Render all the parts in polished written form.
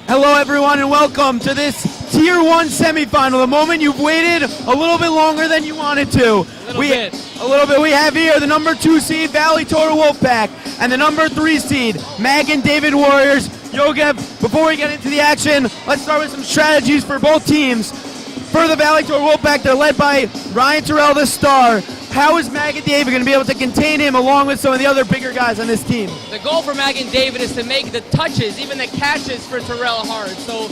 Hello everyone and welcome to this Tier 1 semifinal, the moment you've waited a little bit longer than you wanted to. A little bit. We have here the number 2 seed Valley Torah Wolfpack and the number 3 seed Magen David Warriors. Yogev, before we get into the action, let's start with some strategies for both teams. For the Valley Torah Wolfpack, they're led by Ryan Terrell, the star. How is Magen David going to be able to contain him along with some of the other bigger guys on this team? The goal for Magen David is to make the touches, even the catches for Terrell hard. So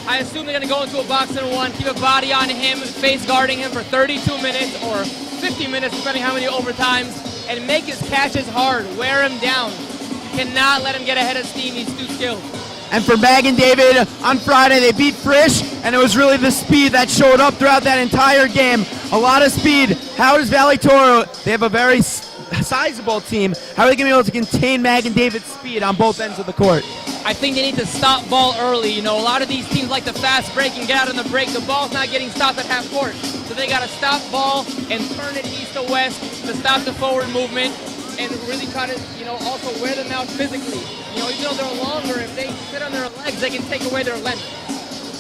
I assume they're going to go into a box and one, keep a body on him, face guarding him for 32 minutes or 50 minutes, depending how many overtimes, and make his catches hard, wear him down. You cannot let him get ahead of steam. He's too skilled. And for Magen David, on Friday they beat Frisch, and it was really the speed that showed up throughout that entire game. A lot of speed. How does Valley Torah, they have a very sizable team, how are they going to be able to contain Magen David's speed on both ends of the court? I think they need to stop ball early. You know, a lot of these teams like the fast break and get out on the break. The ball's not getting stopped at half court. So they got to stop ball and turn it east to west to stop the forward movement and really try to, also wear them out physically. Even though they're longer, if they sit on their legs, they can take away their length.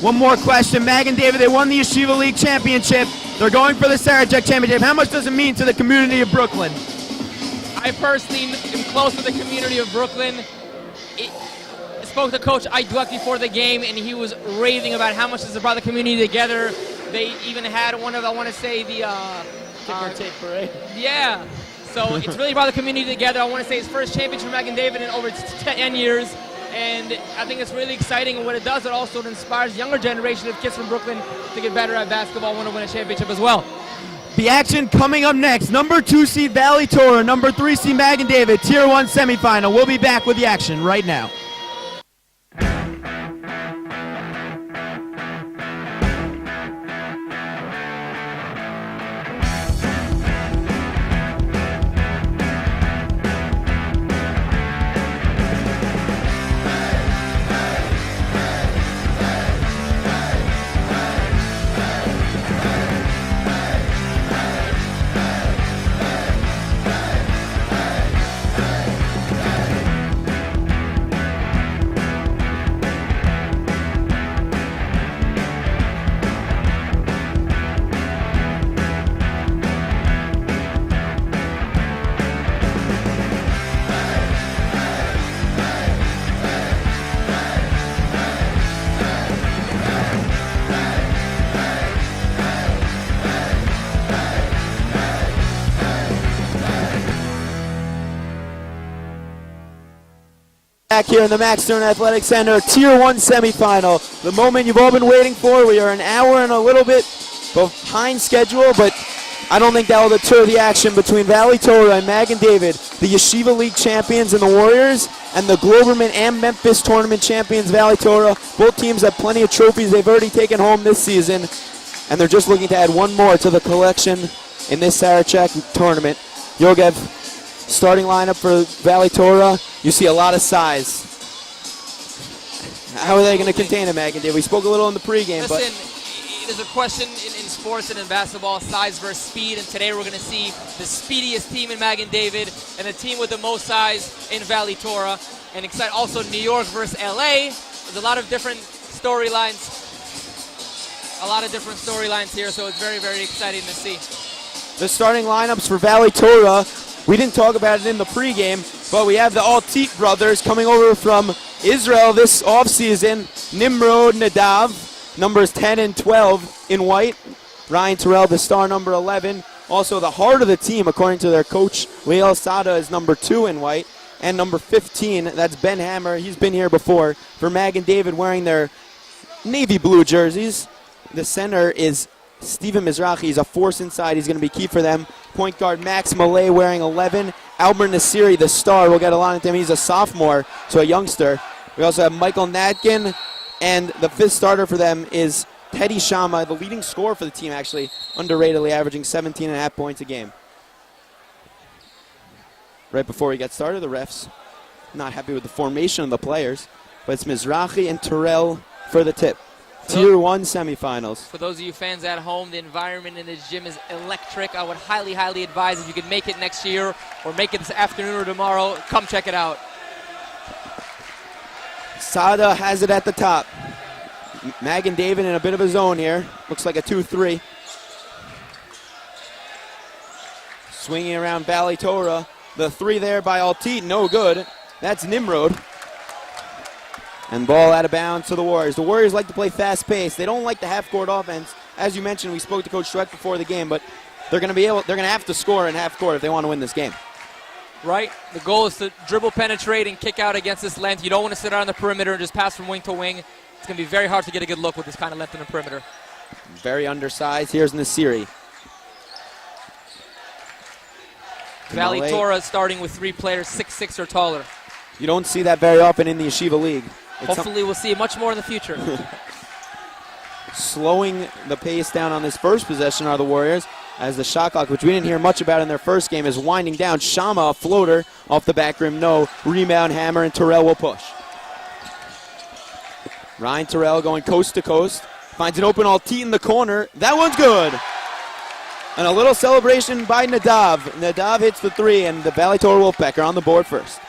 One more question. Magen David, they won the Yeshiva League Championship. They're going for the Sarachek Championship. How much does it mean to the community of Brooklyn? I personally am close to the community of Brooklyn. I spoke to Coach Idwek before the game, and he was raving about how much this has brought the community together. They even had one of, I want to say, the ticker tape parade. Yeah. So it's really brought the community together. I want to say his first championship for Magen David in over 10 years. And I think it's really exciting. And what it does, it also inspires younger generation of kids from Brooklyn to get better at basketball, want to win a championship as well. The action coming up next. Number 2 seed Valley Torah, number 3 seed Magen David, Tier 1 semifinal. We'll be back with the action right now. Back here in the Max Stern Athletic Center, Tier 1 semifinal. The moment you've all been waiting for. We are an hour and a little bit behind schedule, but I don't think that will deter the action between Valley Torah and Magen David, the Yeshiva League champions and the Warriors, and the Globerman and Memphis tournament champions, Valley Torah. Both teams have plenty of trophies they've already taken home this season, and they're just looking to add one more to the collection in this Sarachek tournament. Yogev, starting lineup for Valley Torah, you see a lot of size. How are they going to contain him, Magen David? We spoke a little in the pregame. Listen, it is a question in sports and in basketball, size versus speed, and today we're going to see the speediest team in Magen David and the team with the most size in Valley Torah. And also New York versus LA. There's a lot of different storylines. Here, so it's very, very exciting to see. The starting lineups for Valley Torah, we didn't talk about it in the pregame, but we have the Altit brothers coming over from Israel this offseason. Nimrod Nadav, numbers 10 and 12 in white. Ryan Terrell, the star, number 11. Also the heart of the team, according to their coach, Liel Sada, is number 2 in white. And number 15, that's Ben Hammer. He's been here before. For Magen David, wearing their navy blue jerseys. The center is Steven Mizrahi. He's a force inside. He's going to be key for them. Point guard Max Malay wearing 11. Albert Nasiri, the star, we'll get a line at him. He's a sophomore, so a youngster. We also have Michael Natkin, and the 5th starter for them is Teddy Shama, the leading scorer for the team, actually, underratedly averaging 17.5 points a game. Right before we get started, the refs not happy with the formation of the players, but it's Mizrahi and Terrell for the tip. Tier 1 semifinals. For those of you fans at home, the environment in this gym is electric. I would highly, highly advise if you could make it next year or make it this afternoon or tomorrow, come check it out. Sada has it at the top. Magen David in a bit of a zone here. Looks like a 2-3. Swinging around Valley Torah. The 3 there by Altit, no good. That's Nimrod. And ball out of bounds to the Warriors. The Warriors like to play fast-paced. They don't like the half-court offense. As you mentioned, we spoke to Coach Schreck before the game, but they're going to have to score in half-court if they want to win this game. Right. The goal is to dribble, penetrate, and kick out against this length. You don't want to sit out on the perimeter and just pass from wing to wing. It's going to be very hard to get a good look with this kind of length in the perimeter. Very undersized. Here's Nasiri. Valley Torah starting with 3 players 6'6" or taller. You don't see that very often in the Yeshiva League. Hopefully we'll see it much more in the future. Slowing the pace down on this first possession are the Warriors, as the shot clock, which we didn't hear much about in their first game, is winding down. Shama, a floater off the back rim, no. Rebound, Hammer, and Terrell will push. Ryan Terrell going coast to coast. Finds an open Altit in the corner. That one's good. And a little celebration by Nadav. Nadav hits the 3, and the Valley Torah Wolfpack are on the board first.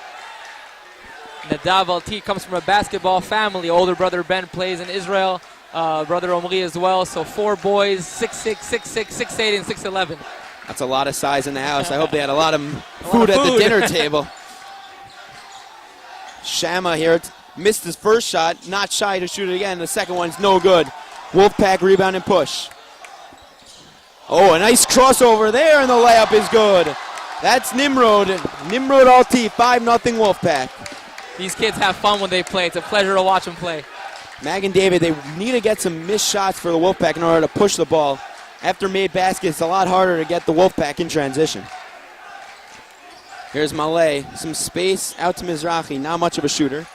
Nadav Altit comes from a basketball family. Older brother Ben plays in Israel. Brother Omri as well. So 4 boys, 6'6", 6'6", 6'8", and 6'11". That's a lot of size in the house. I hope they had a lot of food at the dinner table. Shama here missed his first shot. Not shy to shoot it again. The second one's no good. Wolfpack rebound and push. Oh, a nice crossover there, and the layup is good. That's Nimrod. Nimrod Altit, 5-0 Wolfpack. These kids have fun when they play. It's a pleasure to watch them play. Magen David, they need to get some missed shots for the Wolfpack in order to push the ball. After made baskets, it's a lot harder to get the Wolfpack in transition. Here's Malay. Some space out to Mizrahi. Not much of a shooter.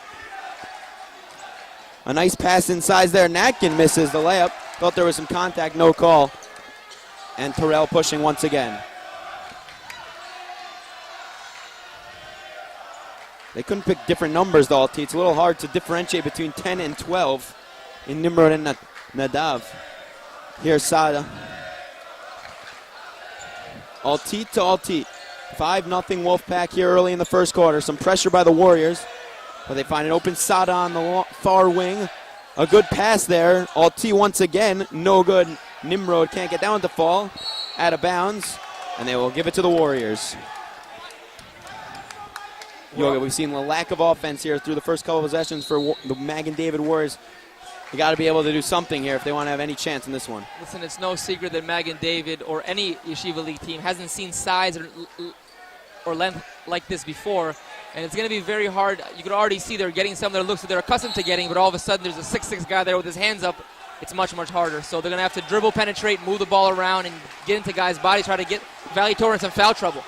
A nice pass inside there. Natkin misses the layup. Thought there was some contact, no call. And Terrell pushing once again. They couldn't pick different numbers, though, Altit. It's a little hard to differentiate between 10 and 12 in Nimrod and Nadav. Here's Sada. Altit to Altit. 5-0 Wolfpack here early in the first quarter. Some pressure by the Warriors, but they find an open Sada on the far wing. A good pass there. Altit once again, no good. Nimrod can't get down to fall. Out of bounds, and they will give it to the Warriors. Yoga, we've seen the lack of offense here through the first couple of possessions for the Magen David Warriors. They got to be able to do something here if they want to have any chance in this one. Listen, it's no secret that Magen David or any Yeshiva League team hasn't seen size or length like this before, and it's going to be very hard. You can already see they're getting some of their looks that they're accustomed to getting, but all of a sudden there's a 6'6" guy there with his hands up. It's much, much harder. So they're going to have to dribble, penetrate, move the ball around, and get into guys' bodies, try to get Valley Torah in some foul trouble.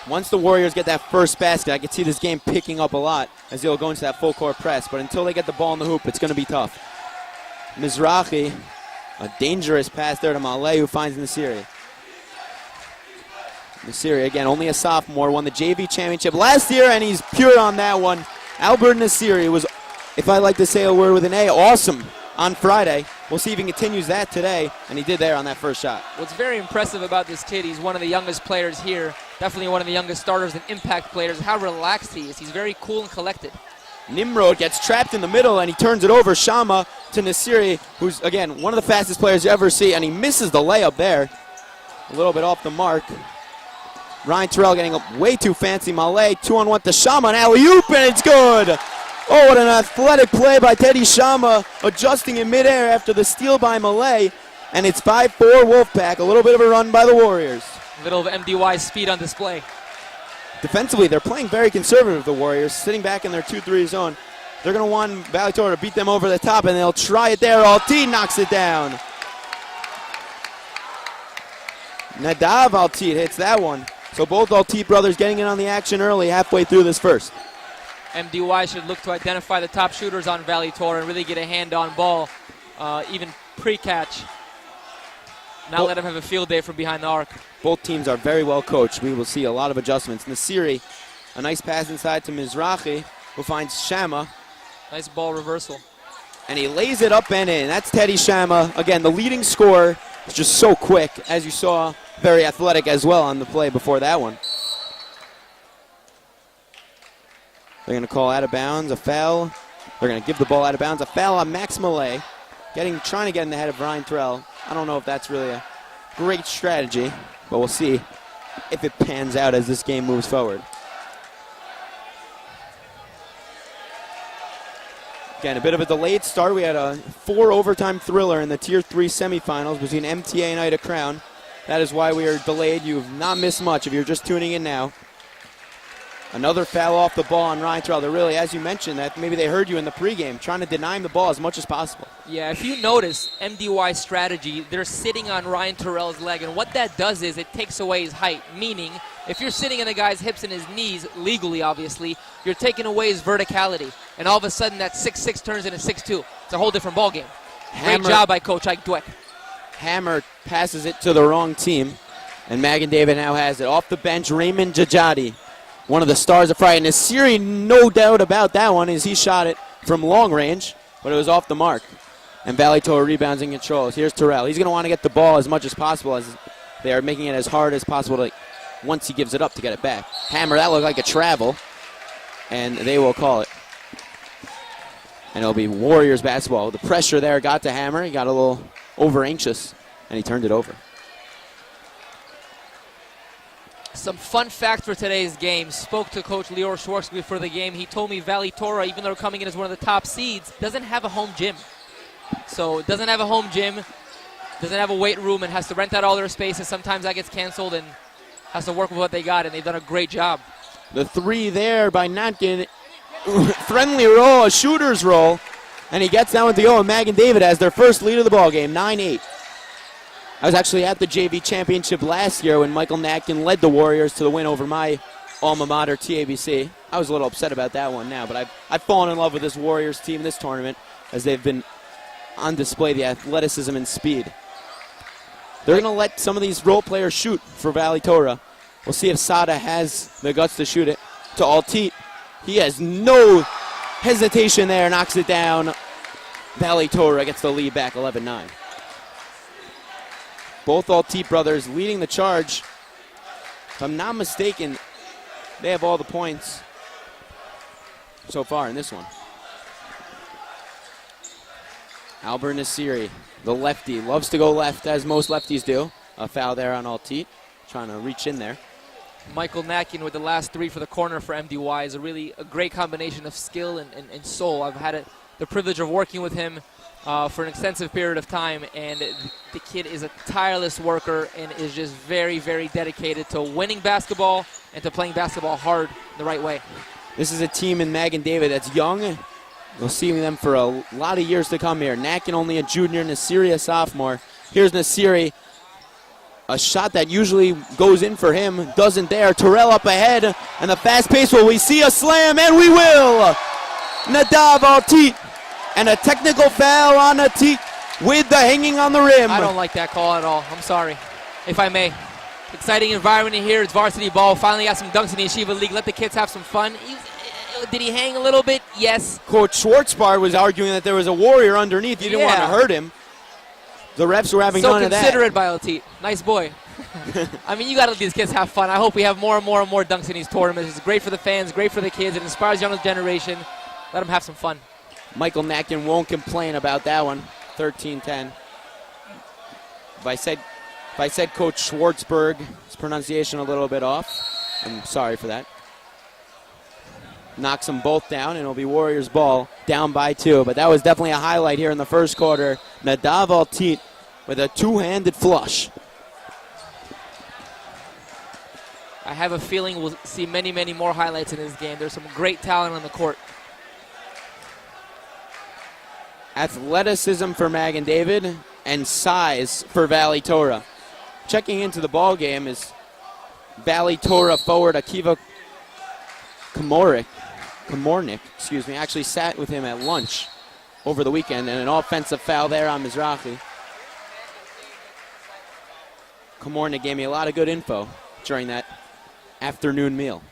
Once the Warriors get that first basket, I can see this game picking up a lot as they'll go into that full-court press. But until they get the ball in the hoop, it's going to be tough. Mizrahi, a dangerous pass there to Malay, who finds Nasiri. Nasiri, again, only a sophomore, won the JV championship last year, and he's pure on that one. Albert Nasiri was, if I like to say a word with an A, awesome on Friday. We'll see if he continues that today, and he did there on that first shot. What's very impressive about this kid, he's one of the youngest players here, definitely one of the youngest starters and impact players, how relaxed he is. He's very cool and collected. Nimrod gets trapped in the middle, and he turns it over. Shama to Nasiri, who's, again, one of the fastest players you ever see, and he misses the layup there. A little bit off the mark. Ryan Terrell getting up way too fancy. Malay, 2-on-1 to Shama, and alley-oop, and it's good. Oh, what an athletic play by Teddy Shama, adjusting in midair after the steal by Malay. And it's 5-4 Wolfpack, a little bit of a run by the Warriors. A little of MDY speed on display. Defensively, they're playing very conservative, the Warriors, sitting back in their 2-3 zone. They're going to want Valley Torah to beat them over the top, and they'll try it there. Altit knocks it down. Nadav Altit hits that one. So both Altit brothers getting in on the action early, halfway through this first. MDY should look to identify the top shooters on Valley Torah and really get a hand-on ball, even pre-catch. Not let him have a field day from behind the arc. Both teams are very well coached. We will see a lot of adjustments. Nasiri, a nice pass inside to Mizrahi, who finds Shama. Nice ball reversal. And he lays it up and in. That's Teddy Shama. Again, the leading scorer is just so quick, as you saw, very athletic as well on the play before that one. They're going to call out of bounds, a foul They're going to give the ball out of bounds. A foul on Max Millay, trying to get in the head of Ryan Terrell. I don't know if that's really a great strategy, but we'll see if it pans out as this game moves forward. Again, a bit of a delayed start. We had a 4-overtime thriller in the Tier 3 semifinals between MTA and Ida Crown. That is why we are delayed. You have not missed much if you're just tuning in now. Another foul off the ball on Ryan Terrell. They're really, as you mentioned, that maybe they heard you in the pregame, trying to deny him the ball as much as possible. Yeah, if you notice MDY's strategy, they're sitting on Ryan Terrell's leg, and what that does is it takes away his height, meaning if you're sitting on the guy's hips and his knees, legally obviously, you're taking away his verticality, and all of a sudden that 6'6" turns into 6'2". It's a whole different ballgame. Great job by Coach Ike Dweck. Hammer passes it to the wrong team, and Magen David now has it. Off the bench, Raymond Jajadi, one of the stars of Friday. And Nasiri, no doubt about that one, as he shot it from long range, but it was off the mark. And Valley Torah rebounds and controls. Here's Terrell. He's going to want to get the ball as much as possible, as they are making it as hard as possible to, once he gives it up, to get it back. Hammer, that looked like a travel, and they will call it. And it'll be Warriors basketball. The pressure there got to Hammer. He got a little over-anxious, and he turned it over. Some fun facts for today's game. Spoke to Coach Lior Schwartz before the game. He told me Valley Torah, even though they're coming in as one of the top seeds, doesn't have a home gym. So it doesn't have a home gym, doesn't have a weight room, and has to rent out all their spaces. Sometimes that gets canceled and has to work with what they got, and they've done a great job. The three there by Natkin. Friendly roll, a shooter's roll, and he gets that one to go, and Magen David has their first lead of the ballgame, 9-8. I was actually at the JV championship last year when Michael Natkin led the Warriors to the win over my alma mater, TABC. I was a little upset about that one now, but I've fallen in love with this Warriors team this tournament, as they've been on display, the athleticism and speed. They're going to let some of these role players shoot for Valley Torah. We'll see if Sada has the guts to shoot it to Altit. He has no hesitation there, knocks it down. Valley Torah gets the lead back, 11-9. Both Altit brothers leading the charge. If I'm not mistaken, they have all the points so far in this one. Albert Nasiri, the lefty, loves to go left, as most lefties do. A foul there on Altit, trying to reach in there. Michael Natkin with the last three for the corner for MDY is a great combination of skill and soul. I've had the privilege of working with him for an extensive period of time, and the kid is a tireless worker and is just very, very dedicated to winning basketball and to playing basketball hard the right way. This is a team in Magen David that's young. We'll see them for a lot of years to come here. Natkin only a junior, Nasiri a sophomore. Here's Nasiri. A shot that usually goes in for him, doesn't there. Terrell up ahead, and the fast pace. Will we see a slam? And we will! Nadav Altit, and a technical foul on Altit with the hanging on the rim. I don't like that call at all. I'm sorry, if I may. Exciting environment in here. It's varsity ball. Finally got some dunks in the Yeshiva League. Let the kids have some fun. Did he hang a little bit? Yes. Coach Schwartzbard was arguing that there was a Warrior underneath. He didn't want to hurt him. The refs were having none of that. So considerate by Altit. Nice boy. I mean, you got to let these kids have fun. I hope we have more and more and more dunks in these tournaments. It's great for the fans, great for the kids. It inspires the younger generation. Let them have some fun. Michael Natkin won't complain about that one. 13-10. If I said Coach Schwartzberg's pronunciation a little bit off, I'm sorry for that. Knocks them both down, and it'll be Warriors ball, down by 2. But that was definitely a highlight here in the first quarter. Nadav Altit with a two-handed flush. I have a feeling we'll see many, many more highlights in this game. There's some great talent on the court. Athleticism for Magen David and size for Valley Torah. Checking into the ball game is Valley Torah forward Akiva Komornik, actually sat with him at lunch over the weekend, and an offensive foul there on Mizrahi. Komornik gave me a lot of good info during that afternoon meal.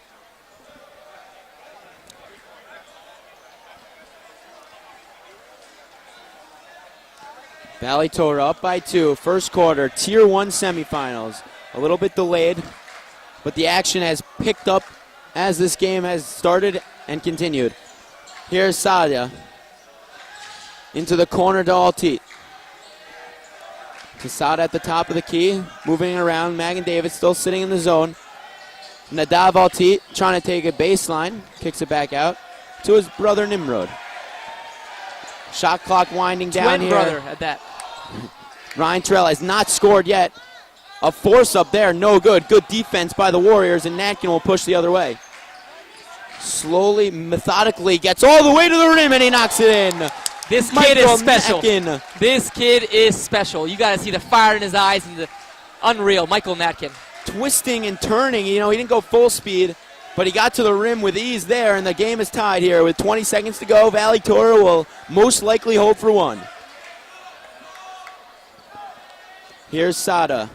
Valley Torah up by 2, first quarter, Tier 1 semifinals. A little bit delayed, but the action has picked up as this game has started and continued. Here's Sadia. into the corner to Altit. Tassad at the top of the key, moving around. Magen David still sitting in the zone. Nadav Altit trying to take a baseline, kicks it back out to his brother Nimrod. Shot clock winding down Twin here. brother at that. Ryan Terrell has not scored yet. A force up there, no good. Good defense by the Warriors, and Natkin will push the other way. Slowly, methodically, gets all the way to the rim, and he knocks it in. This kid is Michael special. Natkin. This kid is special. You got to see the fire in his eyes and the unreal Michael Natkin. Twisting and turning, he didn't go full speed, but he got to the rim with ease there, and the game is tied here with 20 seconds to go. Valley Torah will most likely hold for one. Here's Sada.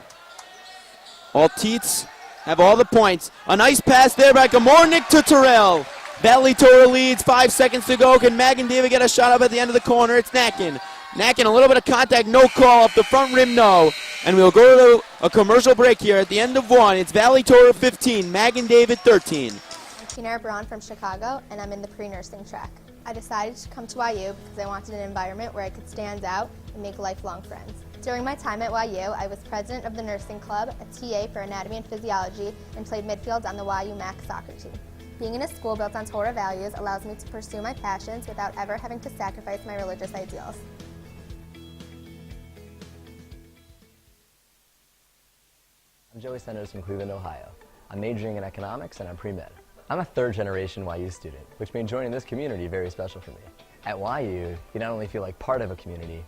All Teats have all the points. A nice pass there by Gamornik to Terrell. Valley Torah leads, 5 seconds to go. Can Magen David get a shot up at the end of the corner? It's Natkin. Natkin, a little bit of contact, no call. Up the front rim, no. And we'll go to a commercial break here at the end of one. It's Valley Torah 15, Magen David 13. I'm Tina Braun from Chicago, and I'm in the pre-nursing track. I decided to come to YU because I wanted an environment where I could stand out and make lifelong friends. During my time at YU, I was president of the nursing club, a TA for anatomy and physiology, and played midfield on the YU MAC soccer team. Being in a school built on Torah values allows me to pursue my passions without ever having to sacrifice my religious ideals. I'm Joey Sanders from Cleveland, Ohio. I'm majoring in economics and I'm pre-med. I'm a third-generation YU student, which made joining this community very special for me. At YU, you not only feel like part of a community,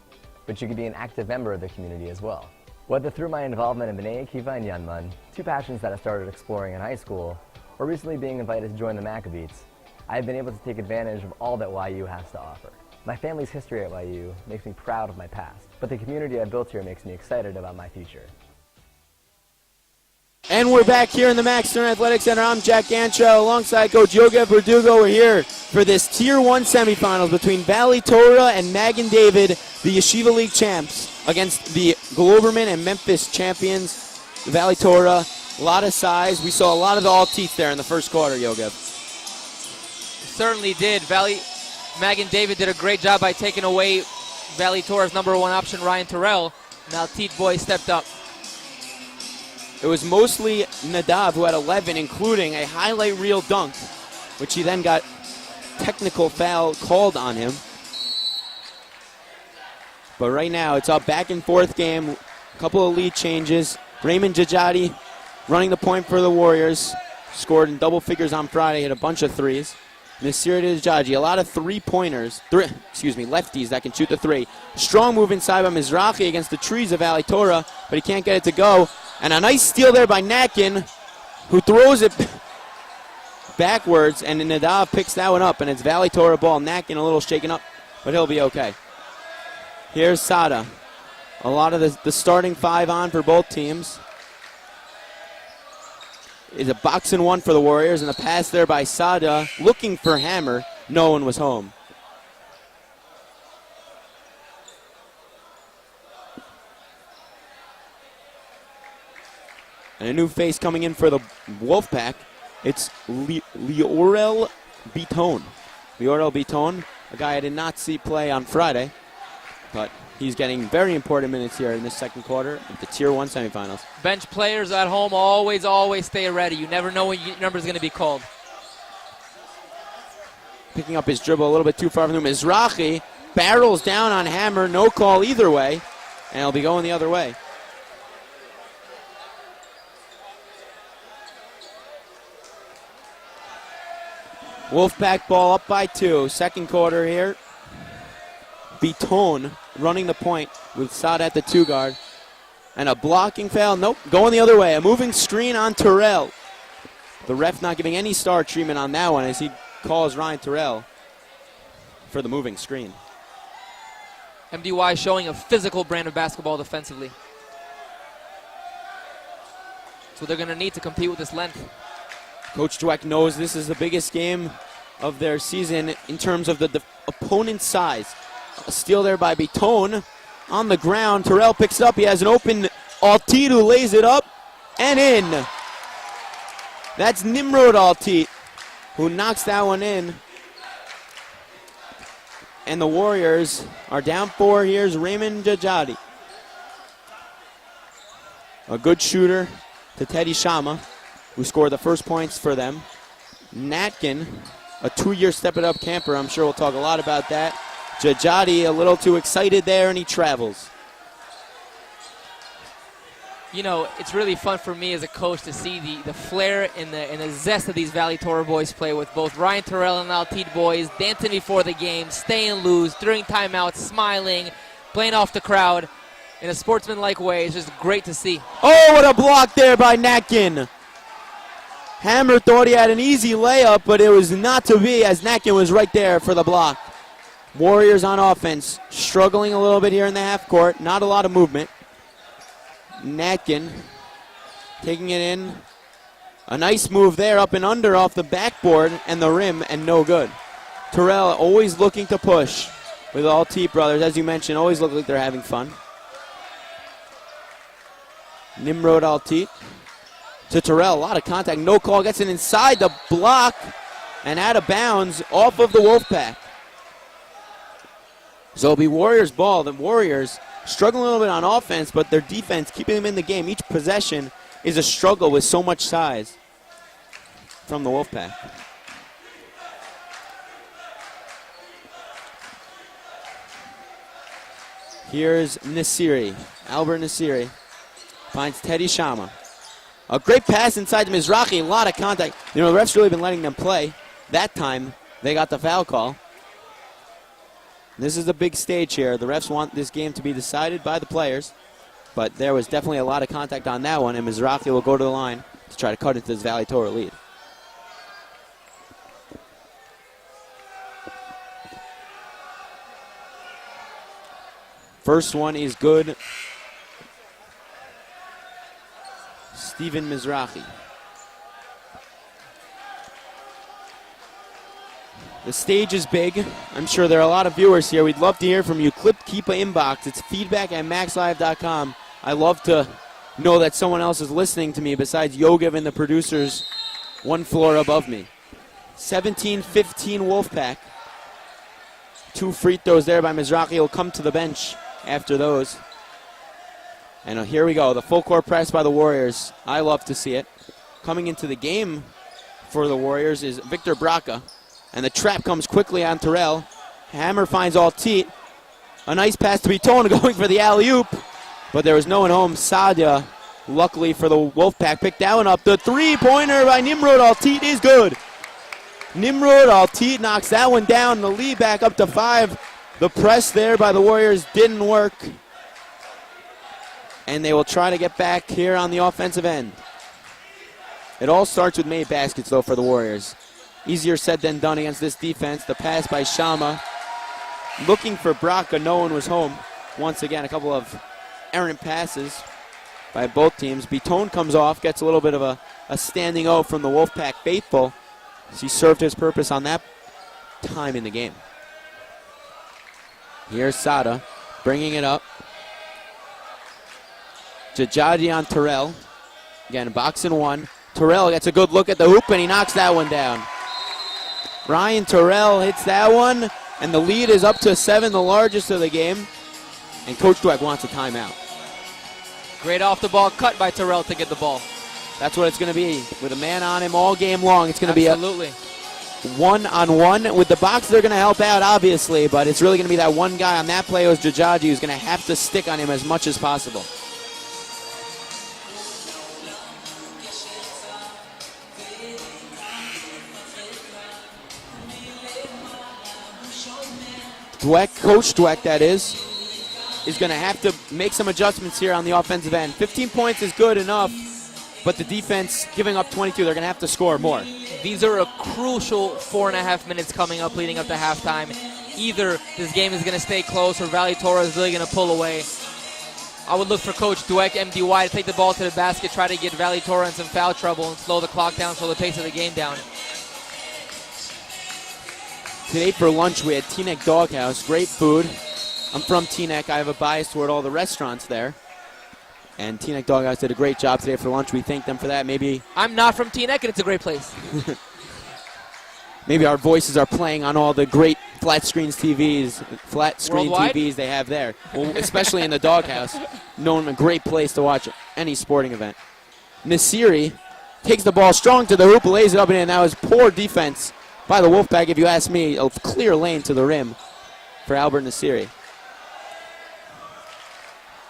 but you can be an active member of the community as well. Whether through my involvement in B'nai Akiva and Yanman, two passions that I started exploring in high school, or recently being invited to join the Maccabees, I have been able to take advantage of all that YU has to offer. My family's history at YU makes me proud of my past, but the community I built here makes me excited about my future. And we're back here in the Max Stern Athletic Center. I'm Jack Gancho alongside Coach Yogev Verdugo. We're here for this Tier 1 semifinals between Valley Torah and Magen David, the Yeshiva League champs, against the Globerman and Memphis champions. Valley Torah, a lot of size. We saw a lot of the all-teeth there in the first quarter, Yogev. Certainly did. Magen David did a great job by taking away Valley Torah's number one option, Ryan Terrell. Now Teat Boy stepped up. It was mostly Nadav who had 11, including a highlight reel dunk, which he then got technical foul called on him. But right now, it's a back and forth game. A couple of lead changes. Raymond Jajadi running the point for the Warriors. Scored in double figures on Friday, hit a bunch of threes. Nasir Jajadi, a lot of three-pointers, lefties that can shoot the three. Strong move inside by Mizrahi against the trees of Valley Torah, but he can't get it to go. And a nice steal there by Natkin, who throws it backwards, and Nadav picks that one up, and it's Valley Torah ball. Natkin a little shaken up, but he'll be okay. Here's Sada. A lot of the starting five on for both teams. It's a box and one for the Warriors, and a pass there by Sada, looking for Hammer. No one was home. And a new face coming in for the Wolfpack. It's Liorel Biton. Liorel Biton, a guy I did not see play on Friday, but he's getting very important minutes here in this second quarter of the Tier 1 semifinals. Bench players at home always stay ready. You never know when your number is going to be called. Picking up his dribble a little bit too far from him. Mizrahi barrels down on Hammer. No call either way, and he'll be going the other way. Wolfpack ball up by 2. Second quarter here. Biton running the point with Sada at the 2 guard. And a blocking foul. Nope, going the other way. A moving screen on Terrell. The ref not giving any star treatment on that one as he calls Ryan Terrell for the moving screen. MDY showing a physical brand of basketball defensively. That's what they're going to need to compete with this length. Coach Dweck knows this is the biggest game of their season in terms of the opponent's size. A steal there by Biton on the ground. Terrell picks it up. He has an open Altit who lays it up and in. That's Nimrod Altit who knocks that one in. and the Warriors are down 4. Here's Raymond Jajadi. A good shooter to Teddy Shama, who scored the first points for them. Natkin, a 2-year step-it-up camper. I'm sure we'll talk a lot about that. Jajadi a little too excited there, and he travels. You know, it's really fun for me as a coach to see the flair and the zest of these Valley Torah boys play with both Ryan Terrell and Altit boys dancing before the game, staying loose, during timeouts, smiling, playing off the crowd in a sportsmanlike way. It's just great to see. Oh, what a block there by Natkin. Hammer thought he had an easy layup, but it was not to be as Natkin was right there for the block. Warriors on offense, struggling a little bit here in the half court. Not a lot of movement. Natkin taking it in. A nice move there, up and under off the backboard and the rim, and no good. Terrell always looking to push with all Teep brothers. As you mentioned, always look like they're having fun. Nimrod Altit to Terrell. A lot of contact. No call. Gets it inside the block and out of bounds off of the Wolfpack. So it'll be Warriors ball. The Warriors struggling a little bit on offense, but their defense keeping them in the game. Each possession is a struggle with so much size from the Wolfpack. Here's Nasiri. Albert Nasiri finds Teddy Shama. A great pass inside to Mizrahi. A lot of contact. You know, the refs really been letting them play. That time, they got the foul call. This is a big stage here. The refs want this game to be decided by the players, but there was definitely a lot of contact on that one, and Mizrahi will go to the line to try to cut into this Valley Torah lead. First one is good. Steven Mizrahi. The stage is big. I'm sure there are a lot of viewers here. We'd love to hear from you. Keep an inbox. It's feedback@maxlive.com. I love to know that someone else is listening to me besides Yogev and the producers one floor above me. 17-15 Wolfpack. 2 free throws there by Mizrahi. He'll come to the bench after those. And here we go. The full court press by the Warriors. I love to see it. Coming into the game for the Warriors is Victor Braca. And the trap comes quickly on Terrell. Hammer finds Altit. A nice pass to Biton going for the alley-oop. But there was no one home. Sadia, luckily for the Wolfpack, picked that one up. The three-pointer by Nimrod Altit is good. Nimrod Altit knocks that one down. The lead back up to 5. The press there by the Warriors didn't work. And they will try to get back here on the offensive end. It all starts with made baskets, though, for the Warriors. Easier said than done against this defense. The pass by Shama. Looking for Braca. No one was home. Once again, a couple of errant passes by both teams. Biton comes off, gets a little bit of a standing O from the Wolfpack faithful. He served his purpose on that time in the game. Here's Sada bringing it up. Jajadi on Terrell. Again, box and one. Terrell gets a good look at the hoop, and he knocks that one down. Ryan Terrell hits that one, and the lead is up to 7, the largest of the game. And Coach Dweck wants a timeout. Great off-the-ball cut by Terrell to get the ball. That's what it's going to be. With a man on him all game long, it's going to be a one-on-one. With the box, they're going to help out, obviously, but it's really going to be that one guy on that play was Jajaji who's going to have to stick on him as much as possible. Dweck, Coach Dweck, that is going to have to make some adjustments here on the offensive end. 15 points is good enough, but the defense giving up 22, they're going to have to score more. These are a crucial 4.5 minutes coming up leading up to halftime. Either this game is going to stay close or Valley Torah is really going to pull away. I would look for Coach Dweck, MDY, to take the ball to the basket, try to get Valley Torah in some foul trouble and slow the clock down, slow the pace of the game down. Today for lunch we had Teaneck Doghouse. Great food. I'm from Teaneck. I have a bias toward all the restaurants there. And Teaneck Doghouse did a great job today for lunch. We thank them for that. Maybe I'm not from Teaneck, and it's a great place. Maybe our voices are playing on all the great flat screen Worldwide? TVs they have there, well, especially in the doghouse. Known a great place to watch any sporting event. Nasiri takes the ball strong to the hoop, lays it up and in. That was poor defense by the Wolfpack, if you ask me. A clear lane to the rim for Albert Nasiri.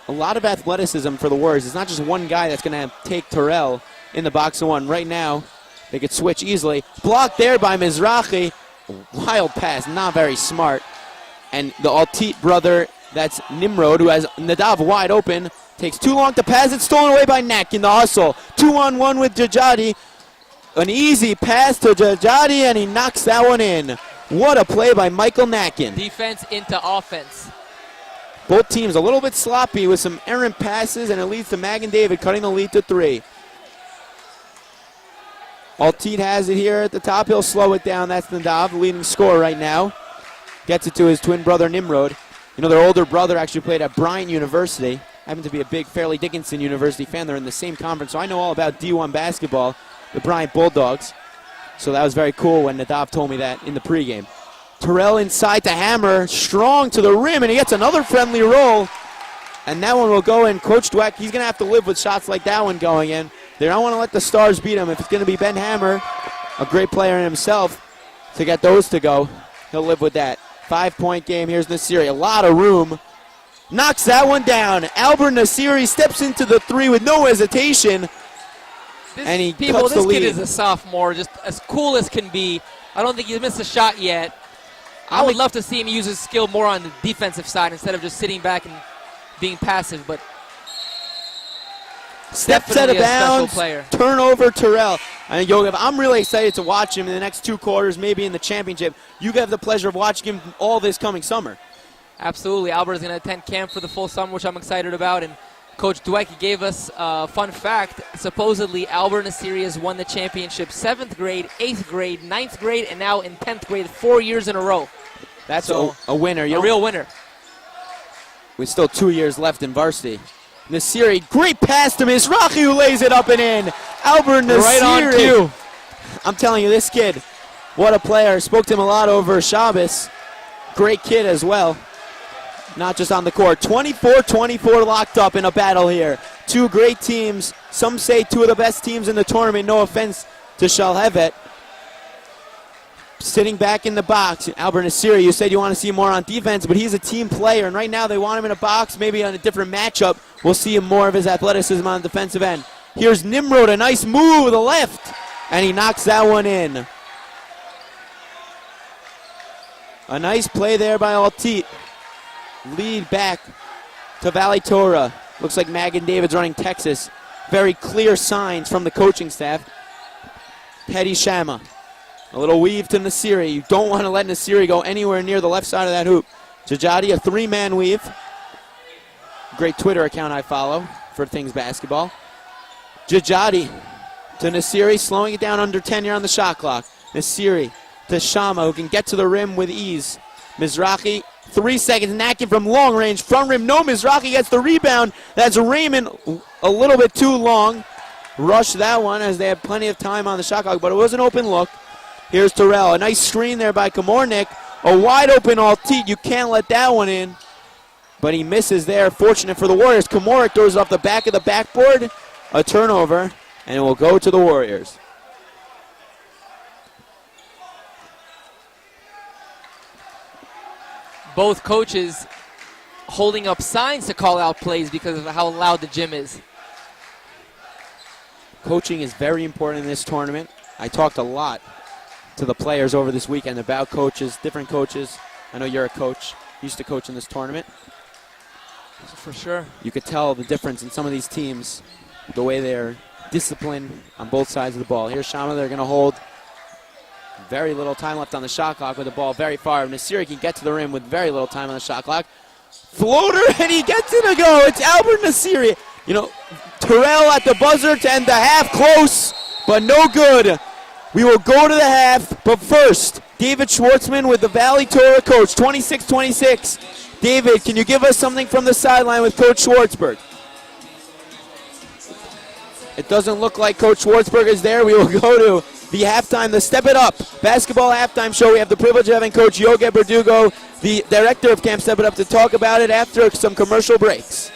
A lot of athleticism for the Warriors. It's not just one guy that's going to take Terrell in the box of one. Right now, they could switch easily. Blocked there by Mizrahi. Wild pass, not very smart. And the Altit brother, that's Nimrod, who has Nadav wide open. Takes too long to pass it, stolen away by Nak in the hustle. 2-on-1 with Jajadi. An easy pass to Jajadi, and he knocks that one in. What a play by Michael Nakin. Defense into offense. Both teams a little bit sloppy with some errant passes, and it leads to Magen David cutting the lead to 3. Altit has it here at the top. He'll slow it down. That's Nadav, the leading scorer right now. Gets it to his twin brother, Nimrod. You know, their older brother actually played at Bryant University. I happen to be a big Fairleigh Dickinson University fan. They're in the same conference, so I know all about D1 basketball, the Bryant Bulldogs. So that was very cool when Nadav told me that in the pregame. Terrell inside to Hammer, strong to the rim, and he gets another friendly roll. And that one will go in. Coach Dweck, he's going to have to live with shots like that one going in. They don't want to let the Stars beat him. If it's going to be Ben Hammer, a great player in himself, to get those to go, he'll live with that. 5-point game. Here's Nasiri. A lot of room. Knocks that one down. Albert Nasiri steps into the 3 with no hesitation. And he cuts the lead. This kid is a sophomore, just as cool as can be. I don't think he's missed a shot yet. I would love to see him use his skill more on the defensive side instead of just sitting back and being passive, but steps out of bounds, turnover Terrell. And Yogev, I'm really excited to watch him in the next 2 quarters, maybe in the championship. You have the pleasure of watching him all this coming summer. Absolutely. Albert is going to attend camp for the full summer, which I'm excited about. And Coach Dweck gave us a fun fact. Supposedly, Albert Nasiri has won the championship 7th grade, 8th grade, 9th grade, and now in 10th grade 4 years in a row. That's so a winner. A real winner. With still 2 years left in varsity. Nasiri, great pass to Mizrahi, who lays it up and in. Albert Nasiri. Right on cue. I'm telling you, this kid, what a player. Spoke to him a lot over Shabbos. Great kid as well. Not just on the court. 24-24 locked up in a battle here. 2 great teams. Some say 2 of the best teams in the tournament. No offense to Shalhevet. Sitting back in the box, Albert Nasiri, you said you want to see more on defense, but he's a team player, and right now they want him in a box, maybe on a different matchup. We'll see him more of his athleticism on the defensive end. Here's Nimrod, a nice move with the left, and he knocks that one in. A nice play there by Altit. Lead back to Valley Torah. Looks like Magen David's running Texas. Very clear signs from the coaching staff. Teddy Shama. A little weave to Nasiri. You don't want to let Nasiri go anywhere near the left side of that hoop. Jajadi, a 3-man weave. Great Twitter account I follow for things basketball. Jajadi to Nasiri, slowing it down under 10 here on the shot clock. Nasiri to Shama, who can get to the rim with ease. Mizrahi, 3 seconds, Nakin from long range, front rim, no, Mizrahi gets the rebound. That's Raymond, a little bit too long. Rushed that one as they had plenty of time on the shot clock, but it was an open look. Here's Terrell, a nice screen there by Komornik. A wide open Altit, you can't let that one in. But he misses there, fortunate for the Warriors. Komornik throws it off the back of the backboard. A turnover, and it will go to the Warriors. Both coaches holding up signs to call out plays because of how loud the gym is. Coaching is very important in this tournament. I talked a lot to the players over this weekend about coaches, different coaches. I know you're a coach, used to coach in this tournament. For sure. You could tell the difference in some of these teams, the way they're disciplined on both sides of the ball. Here's Shama, they're going to hold. Very little time left on the shot clock with the ball very far. Nasiri can get to the rim with very little time on the shot clock. Floater, and he gets it to go. It's Albert Nasiri. You know, Terrell at the buzzer to end the half, close, but no good. We will go to the half, but first, David Schwartzman with the Valley Torah coach, 26-26. David, can you give us something from the sideline with Coach Schwartzberg? It doesn't look like Coach Schwartzberg is there. We will go to the Step It Up basketball halftime show. We have the privilege of having Coach Yogi Verdugo, the director of Camp Step It Up, to talk about it after some commercial breaks.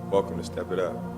Welcome to Step It Up.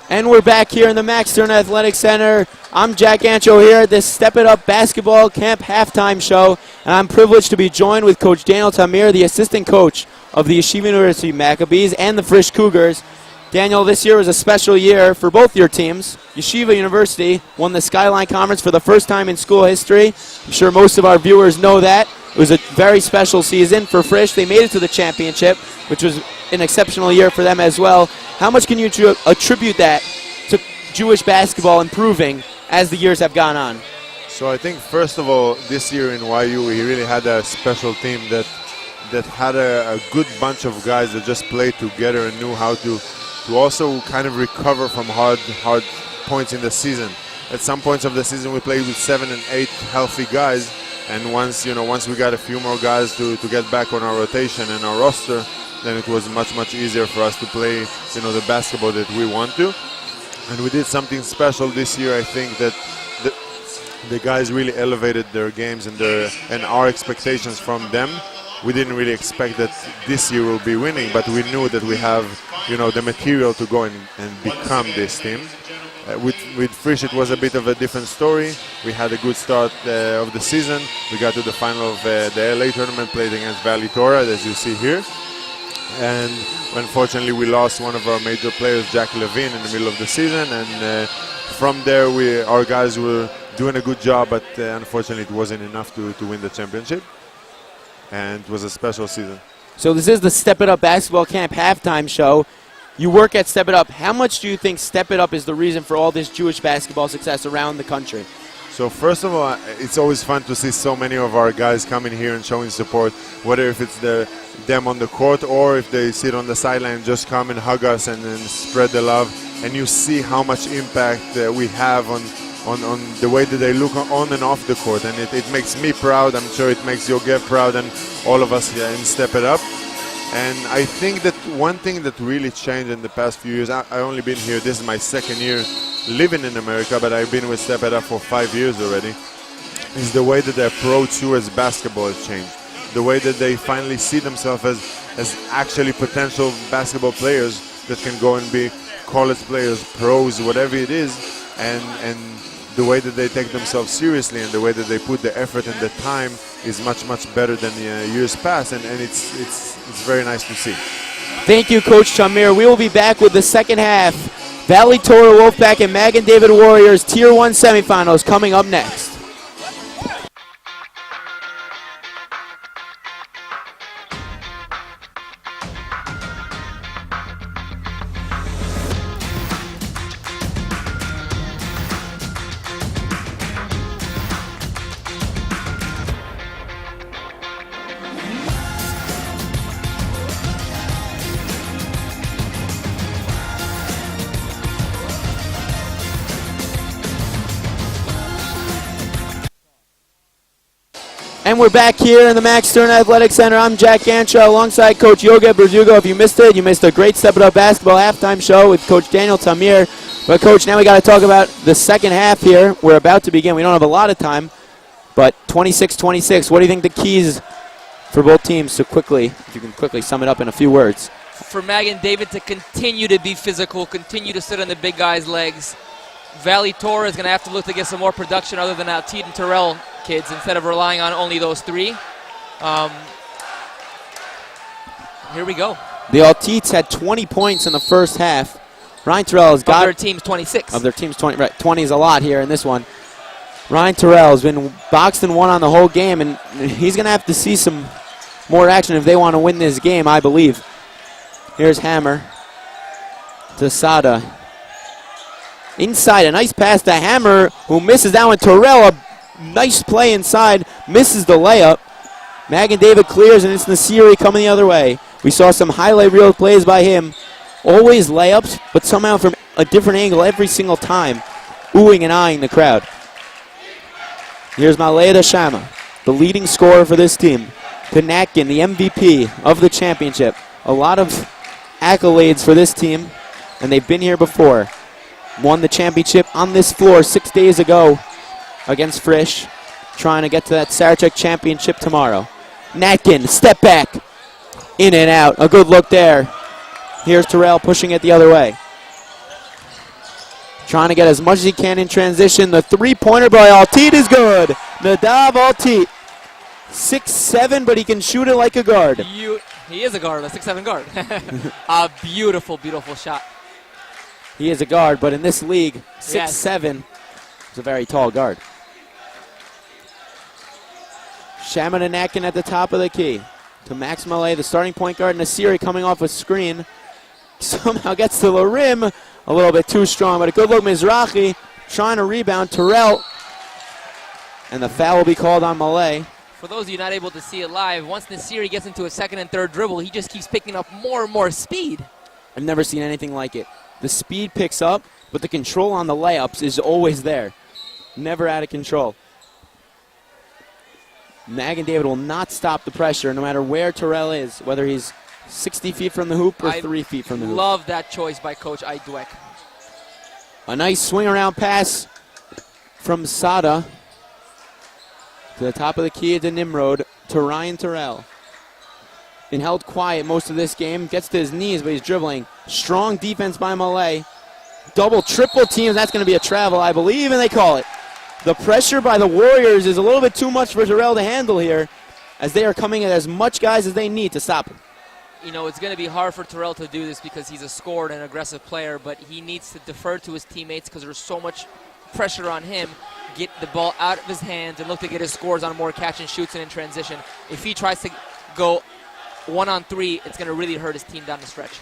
And we're back here in the Max Stern Athletic Center. I'm Jack Ancho here at this Step It Up Basketball Camp halftime show, and I'm privileged to be joined with Coach Daniel Tamir, the assistant coach of the Yeshiva University Maccabees and the Frisch Cougars. Daniel, this year was a special year for both your teams. Yeshiva University won the Skyline Conference for the first time in school history. I'm sure most of our viewers know that. It was a very special season for Frisch. They made it to the championship, which was an exceptional year for them as well. How much can you attribute that to Jewish basketball improving as the years have gone on? So I think, first of all, this year in YU, we really had a special team that had a good bunch of guys that just played together and knew how to also kind of recover from hard points in the season. At some points of the season, we played with 7 and 8 healthy guys, and once we got a few more guys to get back on our rotation and our roster, then it was much easier for us to play, the basketball that we want to. And we did something special this year. I think that the guys really elevated their games and our expectations from them. We didn't really expect that this year we'll be winning, but we knew that we have, the material to go and become this team. With Frisch, it was a bit of a different story. We had a good start of the season. We got to the final of the LA tournament, played against Valley Torah, as you see here. And unfortunately, we lost one of our major players, Jack Levine, in the middle of the season. And from there, our guys were doing a good job, but unfortunately, it wasn't enough to win the championship. And it was a special season. So this is the Step It Up Basketball Camp halftime show. You work at Step It Up. How much do you think Step It Up is the reason for all this Jewish basketball success around the country? So first of all, it's always fun to see so many of our guys coming here and showing support, whether if it's them on the court or if they sit on the sideline, just come and hug us and spread the love. And you see how much impact we have on the way that they look on and off the court. And it makes me proud. I'm sure it makes Yogev proud and all of us here in Step It Up. And I think that one thing that really changed in the past few years, I've only been here, this is my second year living in America, but I've been with Step It Up for 5 years already, is the way that they approach U.S. basketball has changed. The way that they finally see themselves as actually potential basketball players that can go and be college players, pros, whatever it is, and the way that they take themselves seriously and the way that they put the effort and the time is much better than the years past, and it's very nice to see. Thank you, Coach Tamir. We will be back with the second half. Valley Torah Wolfpack and Magen David Warriors Tier 1 semifinals coming up next. And we're back here in the Max Stern Athletic Center. I'm Jack Ganshaw alongside Coach Yogev Berdugo. If you missed it, you missed a great Step It Up basketball halftime show with Coach Daniel Tamir. But, Coach, now we got to talk about the second half here. We're about to begin. We don't have a lot of time, but 26-26. What do you think the keys for both teams to quickly, if you can quickly sum it up in a few words? For Magen David to continue to be physical, continue to sit on the big guy's legs. Valley Torah is going to have to look to get some more production other than Altit and Terrell kids instead of relying on only those three. Here we go. The Altits had 20 points in the first half. Ryan Terrell has got... Of their team's 26. Of their team's 20. Right, 20 is a lot here in this one. Ryan Terrell has been boxed and won on the whole game, and he's going to have to see some more action if they want to win this game, I believe. Here's Hammer to Sada. Inside, a nice pass to Hammer, who misses that one. Terrell, a nice play inside, misses the layup. Magen David clears, and it's Nasiri coming the other way. We saw some highlight reel plays by him. Always layups, but somehow from a different angle every single time, oohing and eyeing the crowd. Here's Maleda Shama, the leading scorer for this team. Kanatkin, the MVP of the championship. A lot of accolades for this team, and they've been here before. Won the championship on this floor 6 days ago against Frisch, trying to get to that Sarachek championship tomorrow. Natkin, step back, in and out. A good look there. Here's Terrell pushing it the other way. Trying to get as much as he can in transition. The three-pointer by Altit is good. Nadav Altit. 6'7", but he can shoot it like a guard. He is a guard, a 6'7" guard. A beautiful, beautiful shot. He is a guard, but in this league, 6'7", is a very tall guard. Shamananakin at the top of the key. To Max Malay, the starting point guard. Nasiri coming off a screen. Somehow gets to the rim. A little bit too strong, but a good look. Mizrahi trying to rebound. Terrell. And the foul will be called on Malay. For those of you not able to see it live, once Nasiri gets into a second and third dribble, he just keeps picking up more and more speed. I've never seen anything like it. The speed picks up, but the control on the layups is always there. Never out of control. Magen David will not stop the pressure no matter where Terrell is, whether he's 60 feet from the hoop or 3 feet from the hoop. Love that choice by Coach Idwek. A nice swing around pass from Sada to the top of the key to Nimrod to Ryan Terrell. Been held quiet most of this game. Gets to his knees, but he's dribbling. Strong defense by Malay. Double, triple teams. That's going to be a travel, I believe, and they call it. The pressure by the Warriors is a little bit too much for Terrell to handle here, as they are coming at as much guys as they need to stop him. You know, it's going to be hard for Terrell to do this because he's a scorer and an aggressive player, but he needs to defer to his teammates because there's so much pressure on him. Get the ball out of his hands and look to get his scores on more catch and shoots and in transition. If he tries to go 1-on-3, it's going to really hurt his team down the stretch.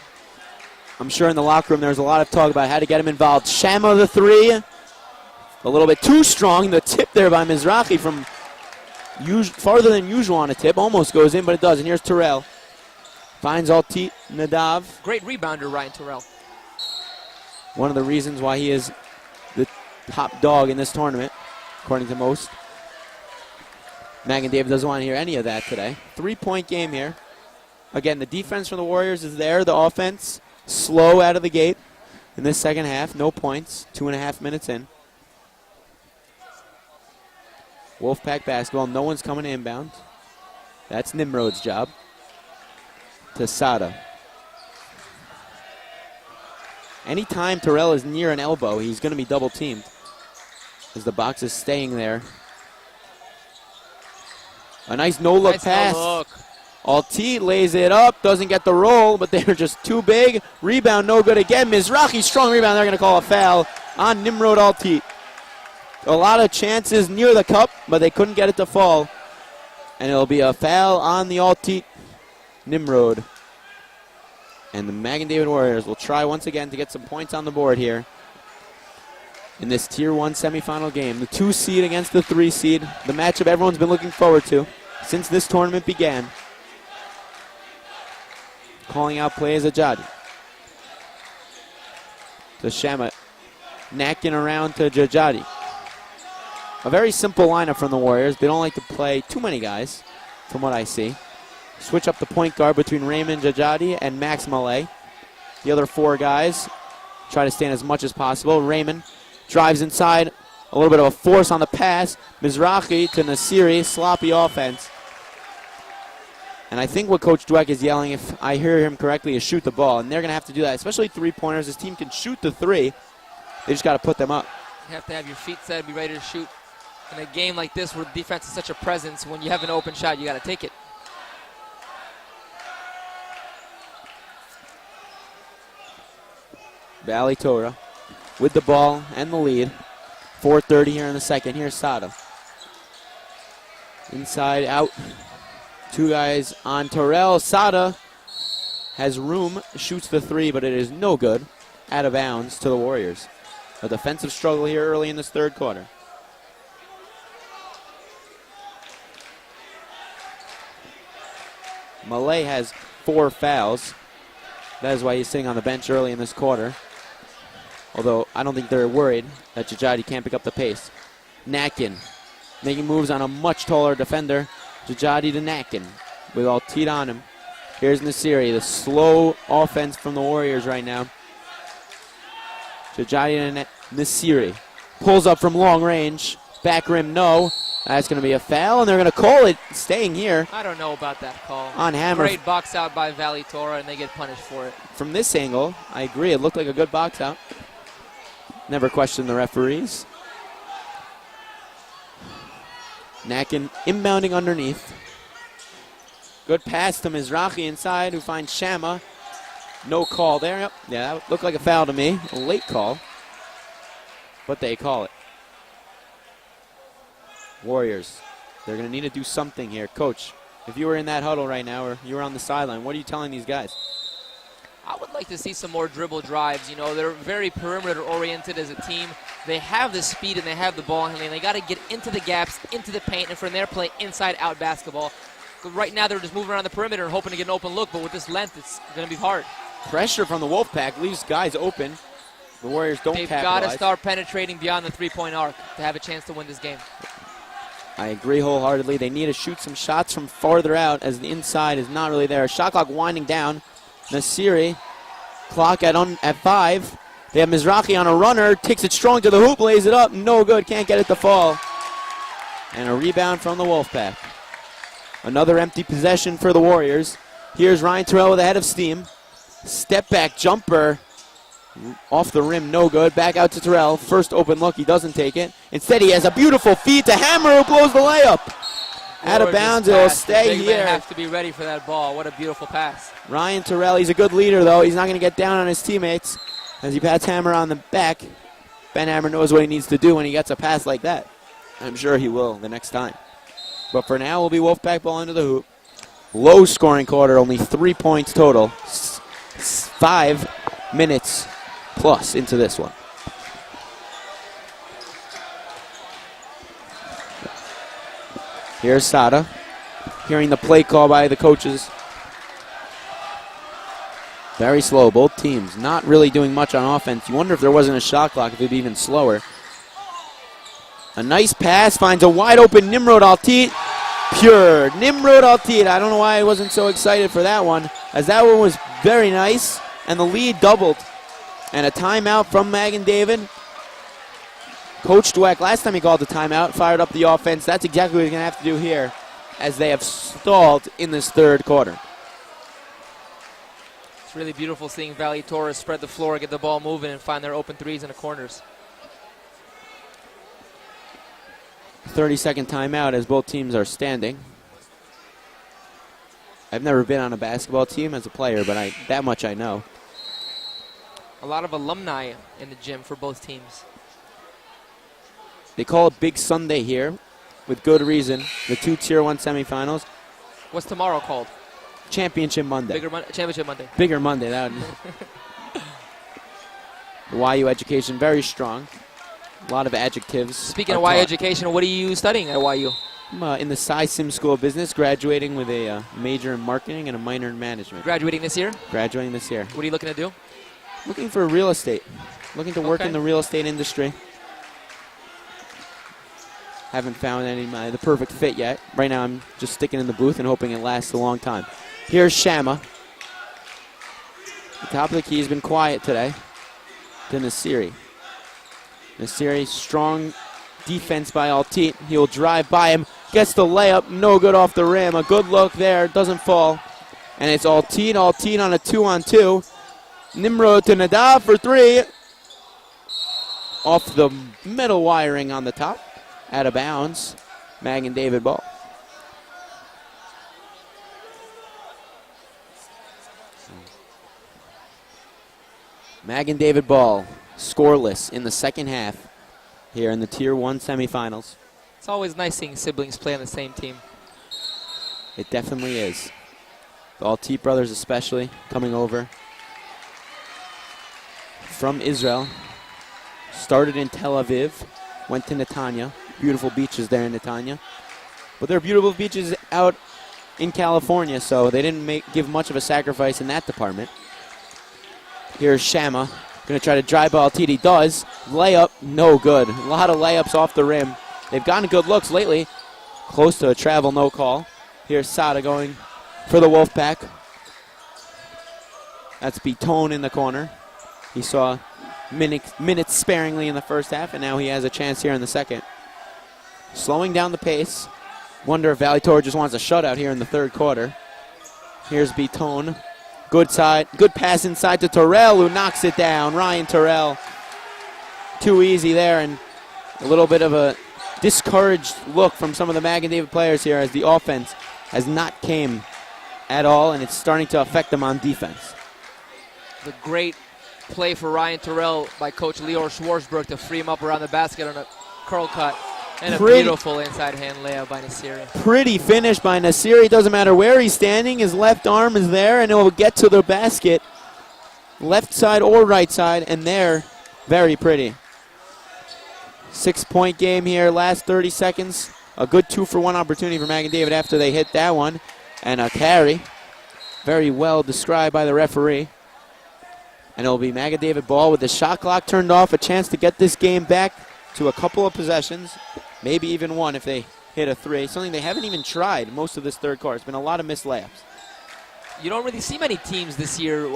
I'm sure in the locker room there's a lot of talk about how to get him involved. Shama the three, a little bit too strong. The tip there by Mizrahi from farther than usual on a tip. Almost goes in, but it doesn't. Here's Terrell. Finds Altit Nadav. Great rebounder, Ryan Terrell. One of the reasons why he is the top dog in this tournament, according to most. Magen David doesn't want to hear any of that today. 3-point game here. Again, the defense from the Warriors is there. The offense slow out of the gate in this second half. No points. 2.5 minutes in. Wolfpack basketball. No one's coming inbound. That's Nimrod's job. To Sada. Anytime Terrell is near an elbow, he's going to be double teamed, as the box is staying there. A nice no-look pass. No-look. Altit lays it up, doesn't get the roll, but they're just too big. Rebound, no good again. Mizrahi, strong rebound. They're going to call a foul on Nimrod Altit. A lot of chances near the cup, but they couldn't get it to fall. And it'll be a foul on the Altit Nimrod. And the Magen David Warriors will try once again to get some points on the board here in this Tier 1 semifinal game. The 2 seed against the 3 seed. The matchup everyone's been looking forward to since this tournament began. Calling out plays Ajadi. To Shamet. Knacking around to Jajadi. A very simple lineup from the Warriors. They don't like to play too many guys, from what I see. Switch up the point guard between Raymond Jajadi and Max Malay. The other 4 guys try to stand as much as possible. Raymond drives inside. A little bit of a force on the pass. Mizrahi to Nasiri. Sloppy offense. And I think what Coach Dweck is yelling, if I hear him correctly, is shoot the ball. And they're going to have to do that, especially three-pointers. This team can shoot the 3. They just got to put them up. You have to have your feet set, be ready to shoot. In a game like this where defense is such a presence, when you have an open shot, you got to take it. Valley Torah with the ball and the lead. 4:30 here in the second. Here's Sada. Inside, out. 2 guys on Terrell. Sada has room, shoots the 3, but it is no good. Out of bounds to the Warriors. A defensive struggle here early in this third quarter. Malay has 4 fouls. That is why he's sitting on the bench early in this quarter. Although I don't think they're worried that Jajadi can't pick up the pace. Natkin making moves on a much taller defender. Jajadi to Natkin with Altit on him. Here's Nasiri, the slow offense from the Warriors right now. Jajadi to Nasiri. Pulls up from long range. Back rim, no. That's going to be a foul, and they're going to call it staying here. I don't know about that call. On Hammer. Great box out by Valley Torah, and they get punished for it. From this angle, I agree. It looked like a good box out. Never question the referees. Nakin inbounding underneath. Good pass to Mizrahi inside, who finds Shama. No call there. Yep. Yeah, that looked like a foul to me. A late call. But they call it. Warriors, they're going to need to do something here. Coach, if you were in that huddle right now or you were on the sideline, what are you telling these guys? I would like to see some more dribble drives. You know, they're very perimeter-oriented as a team. They have the speed and they have the ball handling. They got to get into the gaps, into the paint, and from there play inside-out basketball. But right now they're just moving around the perimeter and hoping to get an open look, but with this length, it's going to be hard. Pressure from the Wolfpack leaves guys open. The Warriors don't capitalize. They've got to start penetrating beyond the three-point arc to have a chance to win this game. I agree wholeheartedly. They need to shoot some shots from farther out as the inside is not really there. Shot clock winding down. Nasiri, clock at 5. They have Mizrahi on a runner, takes it strong to the hoop, lays it up, no good, can't get it to fall. And a rebound from the Wolfpack. Another empty possession for the Warriors. Here's Ryan Terrell with a head of steam. Step back jumper, off the rim, no good. Back out to Terrell. First open look, he doesn't take it. Instead, he has a beautiful feed to Hammer, who blows the layup. Out of bounds, it'll stay here. They have to be ready for that ball. What a beautiful pass. Ryan Terrell, he's a good leader, though. He's not going to get down on his teammates as he pats Hammer on the back. Ben Hammer knows what he needs to do when he gets a pass like that. I'm sure he will the next time. But for now, we'll be Wolfpack ball into the hoop. Low scoring quarter, only 3 points total. 5 minutes plus into this one. Here's Sada, hearing the play call by the coaches. Very slow, both teams. Not really doing much on offense. You wonder if there wasn't a shot clock, if it'd be even slower. A nice pass, finds a wide open Nimrod Altit. Pure Nimrod Altit. I don't know why I wasn't so excited for that one, as that one was very nice, and the lead doubled. And a timeout from Magen David. Coach Dweck, last time he called the timeout, fired up the offense. That's exactly what he's going to have to do here, as they have stalled in this third quarter. It's really beautiful seeing Valley Torah spread the floor, get the ball moving, and find their open threes in the corners. 30-second timeout as both teams are standing. I've never been on a basketball team as a player, but that much I know. A lot of alumni in the gym for both teams. They call it Big Sunday here, with good reason. The 2 Tier 1 semifinals. What's tomorrow called? Championship Monday. Championship Monday. Bigger Monday. That would the YU education, very strong. A lot of adjectives. Speaking of YU education, what are you studying at YU? I'm in the Cy Sim School of Business, graduating with a major in marketing and a minor in management. Graduating this year? Graduating this year. What are you looking to do? Looking for real estate. Looking to work in the real estate industry. Haven't found the perfect fit yet. Right now I'm just sticking in the booth and hoping it lasts a long time. Here's Shama. The top of the key has been quiet today. To Nasiri. Nasiri, strong defense by Altit. He'll drive by him. Gets the layup. No good off the rim. A good look there. Doesn't fall. And it's Altit. Altit on a 2-on-2. Nimrod to Nadav for 3. Off the middle wiring on the top. Out of bounds. Magen David ball. Magen David ball. Scoreless in the second half here in the Tier 1 semifinals. It's always nice seeing siblings play on the same team. It definitely is. The Altit brothers especially coming over from Israel. Started in Tel Aviv, went to Netanya. Beautiful beaches there in Netanya. But there are beautiful beaches out in California, so they didn't give much of a sacrifice in that department. Here's Shama. Going to try to drive ball. TD does. Layup, no good. A lot of layups off the rim. They've gotten good looks lately. Close to a travel, no call. Here's Sada going for the Wolfpack. That's Beatone in the corner. He saw minutes sparingly in the first half, and now he has a chance here in the second. Slowing down the pace. Wonder if Valley Torah just wants a shutout here in the third quarter. Here's Beatone. Good pass inside to Terrell, who knocks it down. Ryan Terrell. too easy there, and a little bit of a discouraged look from some of the Magen David players here as the offense has not came at all, and it's starting to affect them on defense. The great play for Ryan Terrell by Coach Lior Schwarzberg to free him up around the basket on a curl cut. And a beautiful inside hand layup by Nasiri. Pretty finish by Nasiri. Doesn't matter where he's standing. His left arm is there, and it will get to the basket. Left side or right side, and there, very pretty. 6-point game here, last 30 seconds. A good 2-for-1 opportunity for Magen David after they hit that one. And a carry. Very well described by the referee. And it will be Magen David ball with the shot clock turned off. A chance to get this game back to a couple of possessions. Maybe even one if they hit a three. Something they haven't even tried most of this third quarter. It's been a lot of missed layups. You don't really see many teams this year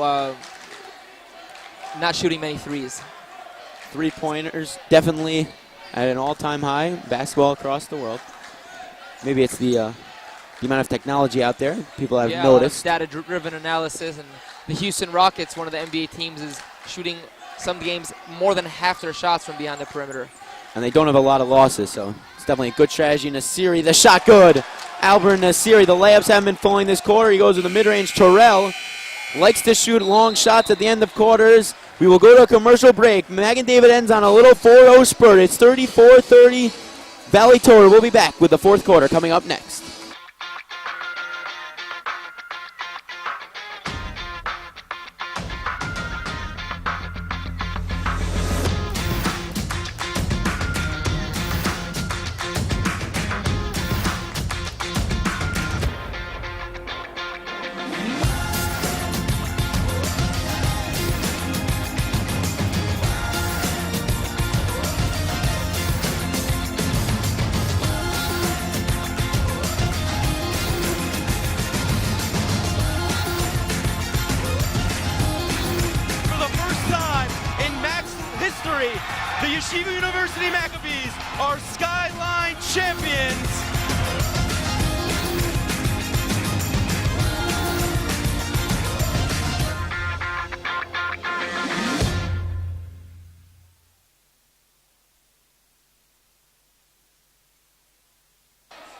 not shooting many threes. Three-pointers definitely at an all-time high. Basketball across the world. Maybe it's the amount of technology out there. People have noticed. Data-driven analysis. And the Houston Rockets, one of the NBA teams, is shooting some games more than half their shots from beyond the perimeter. And they don't have a lot of losses, so it's definitely a good strategy. Nasiri, the shot good. Albert Nasiri, the layups haven't been falling this quarter. He goes to the mid-range. Terrell likes to shoot long shots at the end of quarters. We will go to a commercial break. Magen David ends on a little 4-0 spurt. It's 34-30. Valley Torah will be back with the fourth quarter coming up next. The Yeshiva University Maccabees are Skyline champions.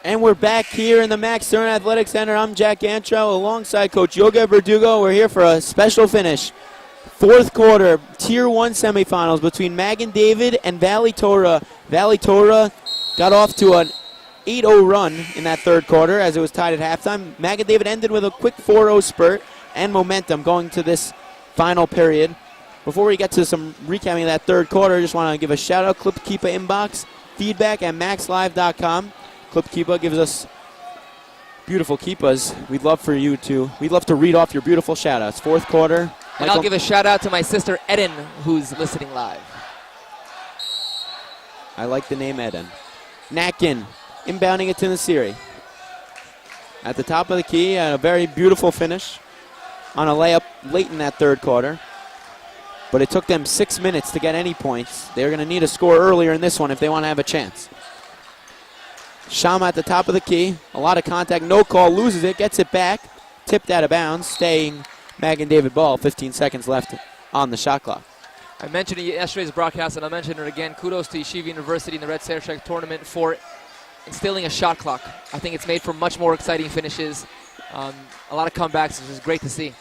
And we're back here in the Max Stern Athletic Center. I'm Jack Gantrow alongside Coach Yoga Verdugo. We're here for a special finish. Fourth quarter, Tier 1 semifinals between Magen David and Valley Torah. Valley Torah got off to an 8-0 run in that third quarter as it was tied at halftime. Magen David ended with a quick 4-0 spurt and momentum going to this final period. Before we get to some recapping of that third quarter, I just want to give a shout-out. Clip Keepa inbox, feedback at maxlive.com. Clip Keepa gives us beautiful keepas. We'd love to read off your beautiful shout-outs. Fourth quarter. And I'll give a shout out to my sister Eden, who's listening live. I like the name Eden. Natkin inbounding it to Nasiri. At the top of the key, a very beautiful finish on a layup late in that third quarter. But it took them 6 minutes to get any points. They're going to need a score earlier in this one if they want to have a chance. Shama at the top of the key. A lot of contact, no call, loses it, gets it back. Tipped out of bounds, staying Magen David ball, 15 seconds left on the shot clock. I mentioned it in yesterday's broadcast, and I'll mention it again. Kudos to Yeshiva University in the Red Sershek tournament for instilling a shot clock. I think it's made for much more exciting finishes. A lot of comebacks, which is great to see.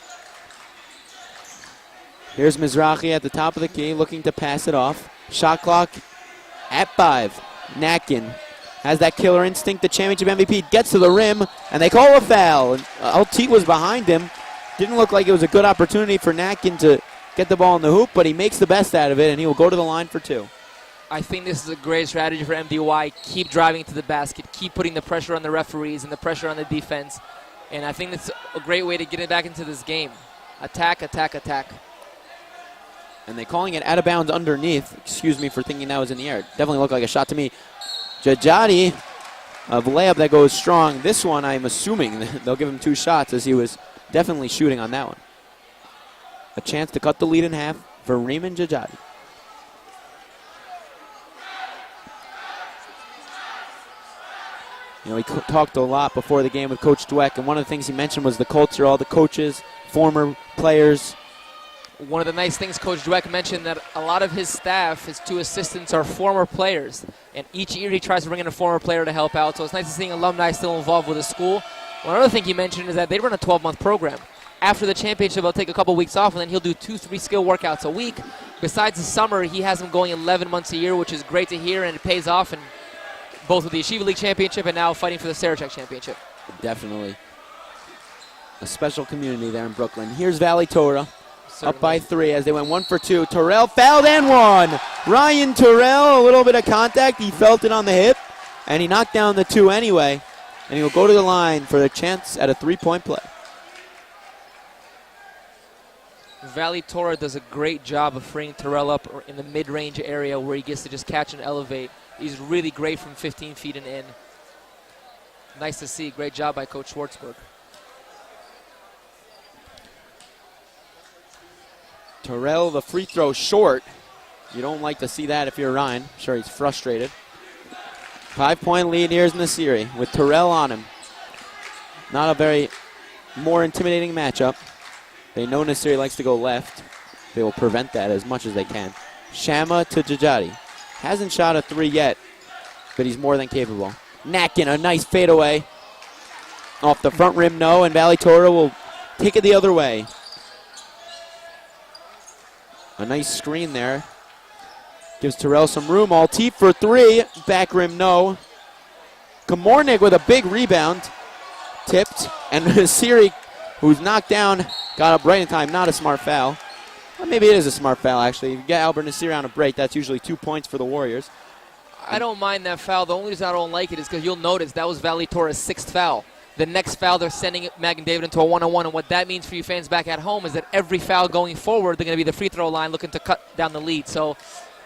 Here's Mizrahi at the top of the key, looking to pass it off. Shot clock at 5. Natkin has that killer instinct. The championship MVP gets to the rim, and they call a foul. Altit was behind him. Didn't look like it was a good opportunity for Natkin to get the ball in the hoop, but he makes the best out of it, and he will go to the line for 2. I think this is a great strategy for MDY. Keep driving to the basket. Keep putting the pressure on the referees and the pressure on the defense. And I think it's a great way to get it back into this game. Attack, attack, attack. And they're calling it out of bounds underneath. Excuse me for thinking that was in the air. Definitely looked like a shot to me. Jajadi, a layup that goes strong. This one, I'm assuming they'll give him 2 shots as he was definitely shooting on that one. A chance to cut the lead in half for Raymond Jajadi. You know, he talked a lot before the game with Coach Dweck, and one of the things he mentioned was the culture, all the coaches, former players, One of the nice things Coach Dweck mentioned that a lot of his staff, his 2 assistants, are former players. And each year he tries to bring in a former player to help out. So it's nice to see alumni still involved with the school. One other thing he mentioned is that they run a 12-month program. After the championship, he'll take a couple weeks off, and then he'll do 2-3 skill workouts a week. Besides the summer, he has them going 11 months a year, which is great to hear, and it pays off, and both with the Yeshiva League Championship and now fighting for the Sarachek Championship. Definitely. A special community there in Brooklyn. Here's Valley Torah. Certainly. Up by 3 as they went 1 for 2. Terrell fouled and one. Ryan Terrell, a little bit of contact. He felt it on the hip, and he knocked down the 2 anyway. And he will go to the line for a chance at a 3-point play. Valley Torah does a great job of freeing Terrell up in the mid-range area where he gets to just catch and elevate. He's really great from 15 feet and in. Nice to see. Great job by Coach Schwartzberg. Terrell, the free throw short. You don't like to see that if you're Ryan. I'm sure he's frustrated. 5-point lead here in the series with Terrell on him. Not a very more intimidating matchup. They know Nasiri likes to go left. They will prevent that as much as they can. Shama to Jajadi. Hasn't shot a 3 yet, but he's more than capable. Natkin, a nice fadeaway. Off the front rim, no, and Valley Torah will take it the other way. A nice screen there. Gives Terrell some room. Altif for 3. Back rim, no. Komornik with a big rebound. Tipped. And Nasiri, who's knocked down, got up right in time. Not a smart foul. Well, maybe it is a smart foul, actually. If you get Albert Nasiri on a break, that's usually 2 points for the Warriors. I don't mind that foul. The only reason I don't like it is because you'll notice that was Valley Torah's 6th foul. The next foul, they're sending Magen David into a 1-on-1, and what that means for you fans back at home is that every foul going forward, they're going to be the free throw line looking to cut down the lead. So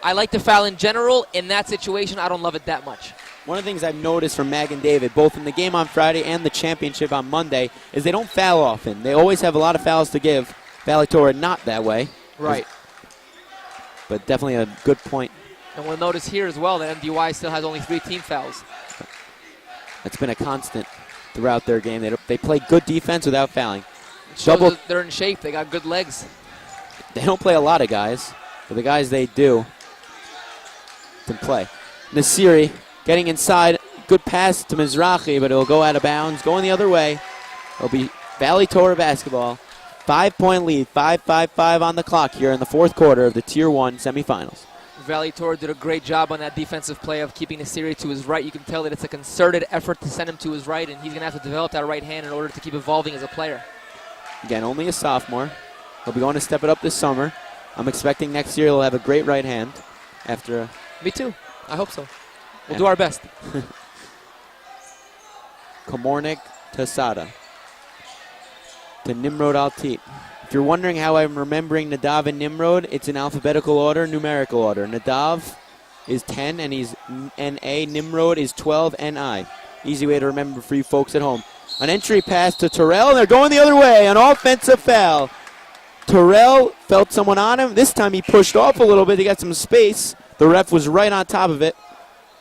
I like the foul in general. In that situation, I don't love it that much. One of the things I've noticed from Magen David, both in the game on Friday and the championship on Monday, is they don't foul often. They always have a lot of fouls to give. Valley Torah not that way. Right. But definitely a good point. And we'll notice here as well that MDY still has only 3 team fouls. That's been a constant throughout their game. They play good defense without fouling. It shows that they're in shape. They got good legs. They don't play a lot of guys, but the guys they do can play. Nasiri getting inside. Good pass to Mizrahi, but it'll go out of bounds. Going the other way. It'll be Valley Torah basketball. 5-point lead, 5-5-5 on the clock here in the 4th quarter of the Tier 1 semifinals. Valley Torah did a great job on that defensive play of keeping Nasiri to his right. You can tell that it's a concerted effort to send him to his right, and he's going to have to develop that right hand in order to keep evolving as a player. Again, only a sophomore. He'll be going to step it up this summer. I'm expecting next year he'll have a great right hand after. Me too. I hope so. We'll do our best. Komornik to Sada. To Nimrod Altit. If you're wondering how I'm remembering Nadav and Nimrod, it's in alphabetical order, numerical order. Nadav is 10 and he's N-A. Nimrod is 12 N-I. Easy way to remember for you folks at home. An entry pass to Terrell, and they're going the other way. An offensive foul. Terrell felt someone on him. This time he pushed off a little bit. He got some space. The ref was right on top of it.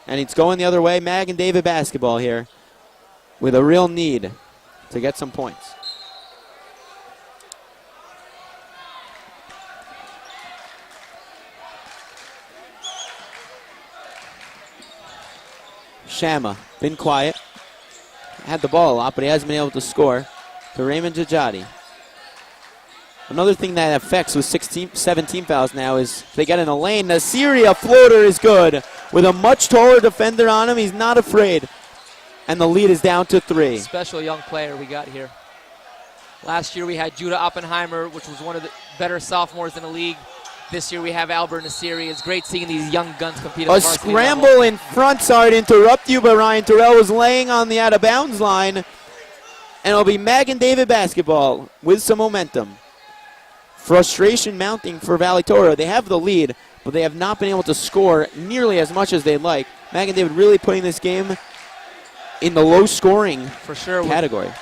And it's going the other way. Magen David basketball here with a real need to get some points. Shama, been quiet. Had the ball a lot, but he hasn't been able to score. To Raymond Jajadi. Another thing that affects with 17 fouls now is they get in a lane. Nasiri, a floater is good. With a much taller defender on him, he's not afraid. And the lead is down to 3. Special young player we got here. Last year we had Judah Oppenheimer, which was one of the better sophomores in the league. This year we have Albert Nasiri. It's great seeing these young guns compete at the varsity scramble level. In front. Sorry to interrupt you, but Ryan Terrell was laying on the out-of-bounds line. And it'll be Magen David basketball with some momentum. Frustration mounting for Valley Torah. They have the lead, but they have not been able to score nearly as much as they'd like. Magen David really putting this game in the low-scoring for sure category.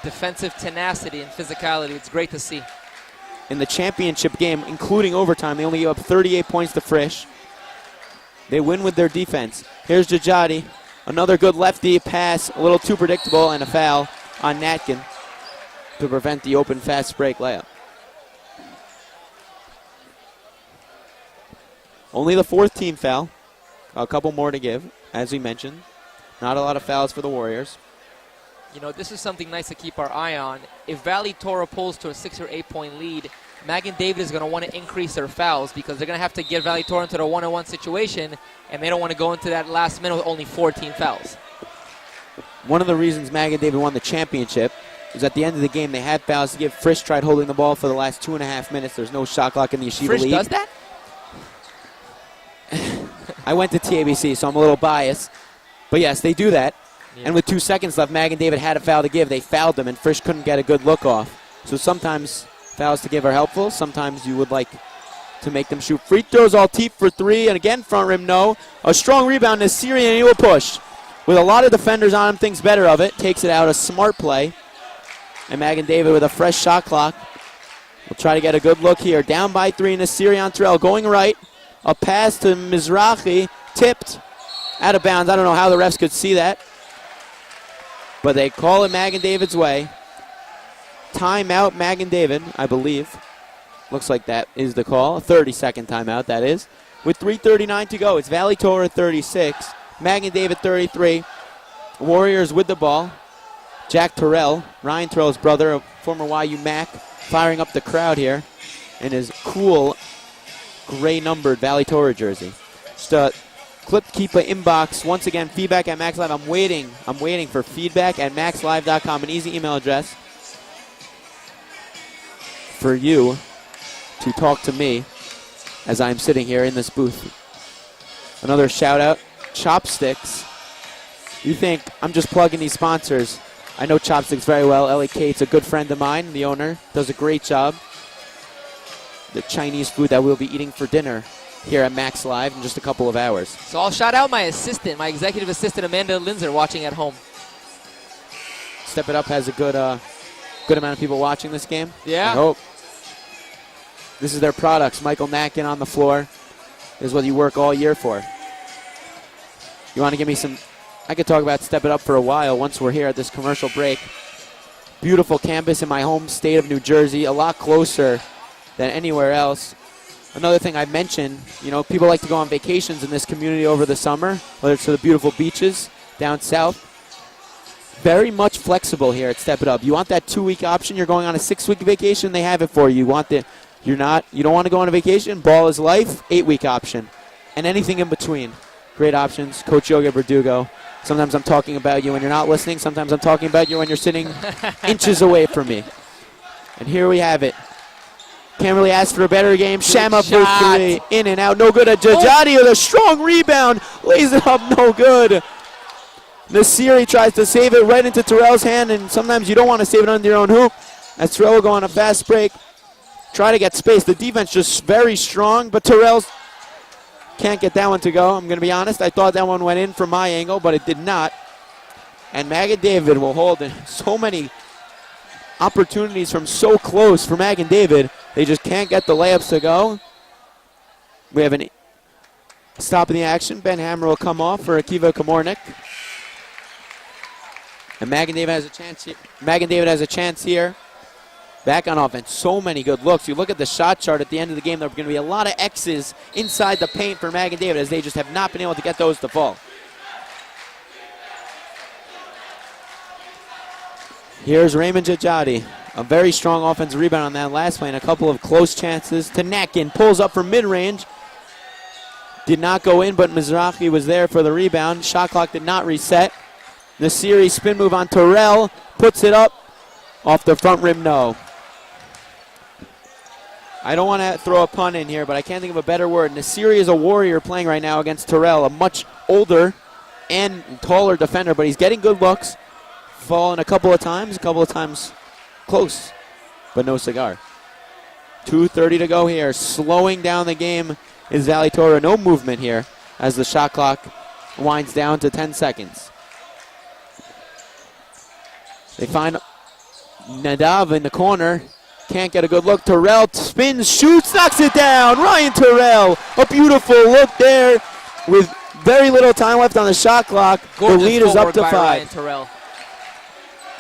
Defensive tenacity and physicality. It's great to see. In the championship game, including overtime, they only gave up 38 points to Frisch. They win with their defense. Here's Jajadi. Another good lefty pass, a little too predictable, and a foul on Natkin to prevent the open fast break layup. Only the 4th team foul. A couple more to give, as we mentioned. Not a lot of fouls for the Warriors. You know, this is something nice to keep our eye on. If Valley Torah pulls to a 6 or 8 point lead, Magen David is going to want to increase their fouls because they're going to have to get Valley Torah into the 1-on-1 situation, and they don't want to go into that last minute with only 14 fouls. One of the reasons Magen David won the championship is at the end of the game they had fouls to give. Frisch tried holding the ball for the last 2.5 minutes. There's no shot clock in the Yeshiva Frisch League. does that? I went to TABC, so I'm a little biased. But yes, they do that. Yeah. And with 2 seconds left, Magen David had a foul to give. They fouled him, and Frisch couldn't get a good look off. So sometimes fouls to give are helpful. Sometimes you would like to make them shoot free throws. All Teep for 3, and again, front rim, no. A strong rebound to Syrian, and he will push. With a lot of defenders on him, thinks better of it. Takes it out, a smart play. And Magen David with a fresh shot clock. We'll try to get a good look here. Down by 3 in the Syrian Terrell going right. A pass to Mizrahi, tipped, out of bounds. I don't know how the refs could see that. But they call it Magen David's way. Timeout, Magen David, I believe. Looks like that is the call. A 30-second timeout, that is. With 3:39 to go, it's Valley Torah 36, Magen David 33. Warriors with the ball. Jack Terrell, Ryan Terrell's brother, a former YU Mac, firing up the crowd here in his cool gray-numbered Valley Torah jersey. Just a clip keeper inbox. Once again, feedback at Max Live. I'm waiting for feedback at maxlive.com, an easy email address for you to talk to me as I'm sitting here in this booth. Another shout-out, Chopsticks. You think I'm just plugging these sponsors. I know Chopsticks very well. Ellie Kate's a good friend of mine, the owner. Does a great job. The Chinese food that we'll be eating for dinner here at Max Live in just a couple of hours. So I'll shout out my assistant, my executive assistant, Amanda Linzer, watching at home. Step It Up has a good amount of people watching this game. Yeah. I hope. This is their products. Michael Natkin on the floor. This is what you work all year for. You want to give me some... I could talk about Step It Up for a while once we're here at this commercial break. Beautiful campus in my home state of New Jersey. A lot closer than anywhere else. Another thing I mentioned, people like to go on vacations in this community over the summer, whether it's to the beautiful beaches down south. Very much flexible here at Step It Up. You want that 2-week option, you're going on a 6-week vacation, they have it for you. You don't want to go on a vacation, ball is life, 8-week option. And anything in between. Great options. Coach Yoga Verdugo. Sometimes I'm talking about you when you're not listening. Sometimes I'm talking about you when you're sitting inches away from me. And here we have it. Can't really ask for a better game. Shama for 3. In and out. No good. Jajadi with a strong rebound. Lays it up. No good. Nasiri tries to save it right into Terrell's hand, and sometimes you don't want to save it under your own hoop. As Terrell will go on a fast break. Try to get space. The defense just very strong, but Terrell's can't get that one to go. I'm going to be honest. I thought that one went in from my angle, but it did not. And Magen David will hold it. So many opportunities from so close for Magen David. They just can't get the layups to go. We have a stop in the action. Ben Hammer will come off for Akiva Komornik. And Magen David has a chance here. Magen David has a chance here. Back on offense. So many good looks. You look at the shot chart at the end of the game, there are going to be a lot of X's inside the paint for Magen David as they just have not been able to get those to fall. Here's Raymond Jajadi. A very strong offensive rebound on that last play and a couple of close chances to Natkin. Pulls up from mid-range. Did not go in, but Mizrahi was there for the rebound. Shot clock did not reset. Nasiri spin move on Terrell. Puts it up. Off the front rim, no. I don't want to throw a pun in here, but I can't think of a better word. Nasiri is a warrior playing right now against Terrell, a much older and taller defender, but he's getting good looks. Fallen a couple of times close, but no cigar. 2:30 to go here. Slowing down the game is Valley Torah. No movement here as the shot clock winds down to 10 seconds. They find Nadav in the corner. Can't get a good look. Terrell spins, shoots, knocks it down. Ryan Terrell. A beautiful look there with very little time left on the shot clock. Gorgeous the lead is up to 5. Ryan Terrell.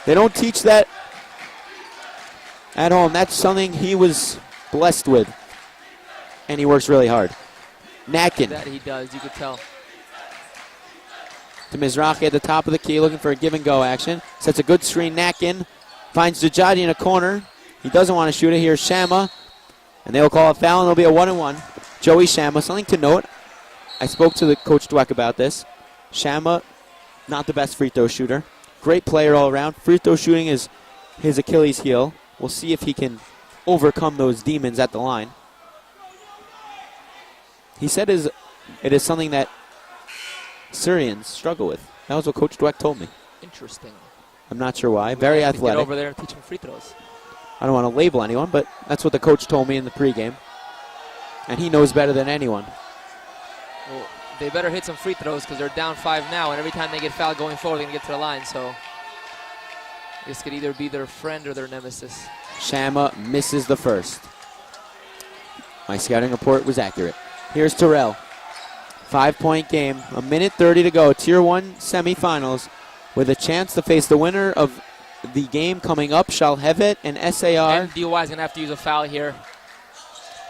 They don't teach that at home. That's something he was blessed with. And he works really hard. Nakin That he does, you could tell. to Mizrahi at the top of the key, looking for a give-and-go action. Sets a good screen. Nakin finds Dujadi in a corner. He doesn't want to shoot it. Here's Shama, and they'll call a foul, and it'll be a 1-1. Joey Shama, something to note. I spoke to the Coach Dweck about this. Shama, not the best free throw shooter. Great player all around. Free throw shooting is his Achilles heel. We'll see if he can overcome those demons at the line. He said it is something that Syrians struggle with. That was what Coach Dweck told me. Interesting. I'm not sure why. Very athletic. Get over there and teach him free throws. I don't want to label anyone, but that's what the coach told me in the pregame. And he knows better than anyone. Well, they better hit some free throws because they're down 5 now, and every time they get fouled going forward, they're going to get to the line. So this could either be their friend or their nemesis. Shama misses the first. My scouting report was accurate. Here's Terrell. 5-point game. 1:30 to go. Tier 1 semifinals with a chance to face the winner of the game coming up, Shalhevet and SAR. And DUI is going to have to use a foul here.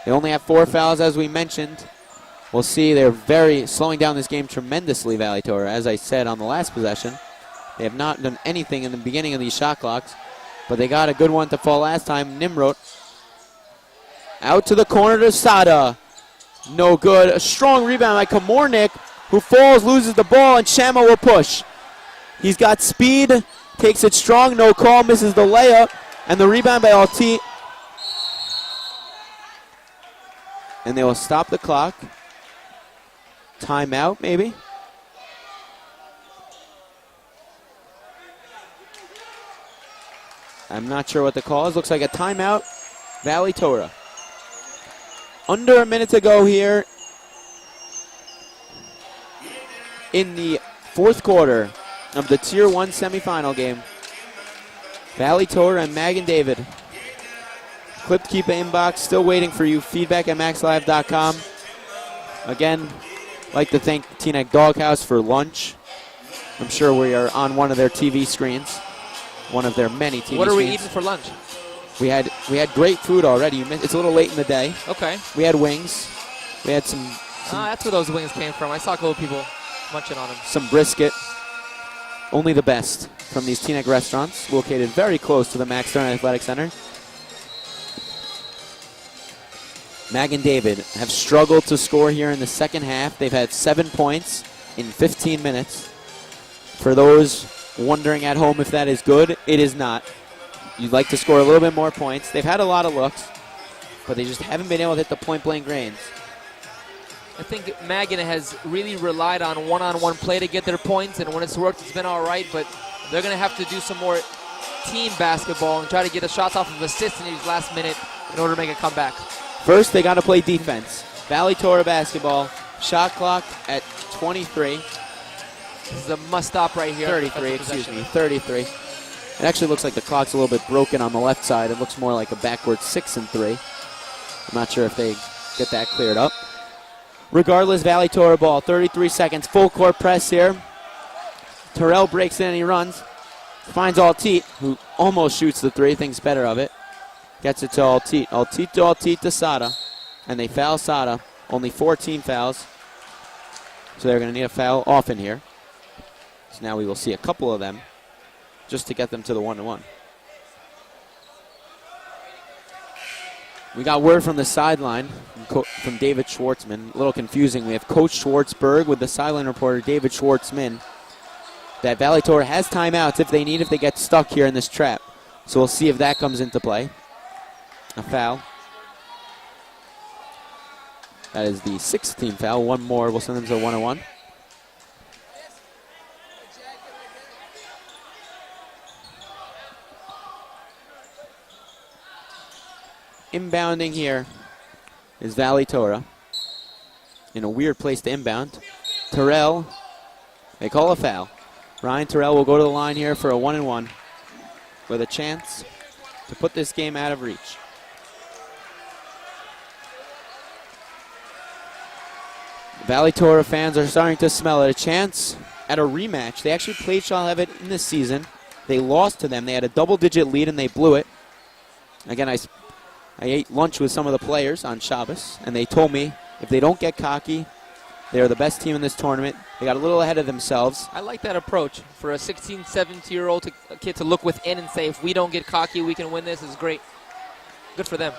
They only have 4 fouls, as we mentioned. We'll see. They're very slowing down this game tremendously, Valley Torah. As I said on the last possession, they have not done anything in the beginning of these shot clocks, but they got a good one to fall last time. Nimrod out to the corner to Sada. No good. A strong rebound by Kamornik, who falls, loses the ball, and Shama will push. He's got speed, takes it strong, no call, misses the layup, and the rebound by Altit. And they will stop the clock. Timeout, maybe? I'm not sure what the call is. Looks like a timeout. Valley Torah. Under a minute to go here in the fourth quarter of the Tier 1 semifinal game. Valley Torah and Magen David. Clip Keeper inbox, still waiting for you. Feedback at maxlive.com. Again, like to thank Teaneck Doghouse for lunch. I'm sure we are on one of their TV screens. One of their many TV screens. What are we eating for lunch? We had great food already. It's a little late in the day. Okay. We had wings. We had some that's where those wings came from. I saw a couple people munching on them. Some brisket. Only the best from these Teaneck restaurants, located very close to the Max Stern Athletic Center. Magen David have struggled to score here in the second half. They've had 7 points in 15 minutes. For those wondering at home if that is good, it is not. You'd like to score a little bit more points. They've had a lot of looks, but they just haven't been able to hit the point-blank range. I think Magen has really relied on one-on-one play to get their points, and when it's worked, it's been all right, but they're going to have to do some more team basketball and try to get the shots off of assists in these last minute in order to make a comeback. First, they got to play defense. Valley Torah basketball, shot clock at 23. This is a must-stop right here. 33. It actually looks like the clock's a little bit broken on the left side. It looks more like a backward 6 and 3. I'm not sure if they get that cleared up. Regardless, Valley Torah ball, 33 seconds, full court press here. Terrell breaks in and he runs. Finds Altit, who almost shoots the 3, thinks better of it. Gets it to Altit. Altit to Sada. And they foul Sada. Only 14 fouls. So they're going to need a foul often here. So now we will see a couple of them just to get them to the 1-1. We got word from the sideline from David Schwartzman. A little confusing. We have Coach Schwartzberg with the sideline reporter David Schwartzman. That Valley Torah has timeouts if they get stuck here in this trap. So we'll see if that comes into play. A foul. That is the 16th foul. One more will send them to 1-1. Inbounding here is Valley Torah. In a weird place to inbound. Terrell, they call a foul. Ryan Terrell will go to the line here for a 1-1 with a chance to put this game out of reach. Valley Torah fans are starting to smell it. A chance at a rematch. They actually played Shalhevet in this season. They lost to them. They had a double-digit lead and they blew it. Again, I ate lunch with some of the players on Shabbos, and they told me If they don't get cocky, they are the best team in this tournament. They got a little ahead of themselves. I like that approach. For a 16, 17-year-old kid to look within and say, if we don't get cocky, we can win this is great. Good for them.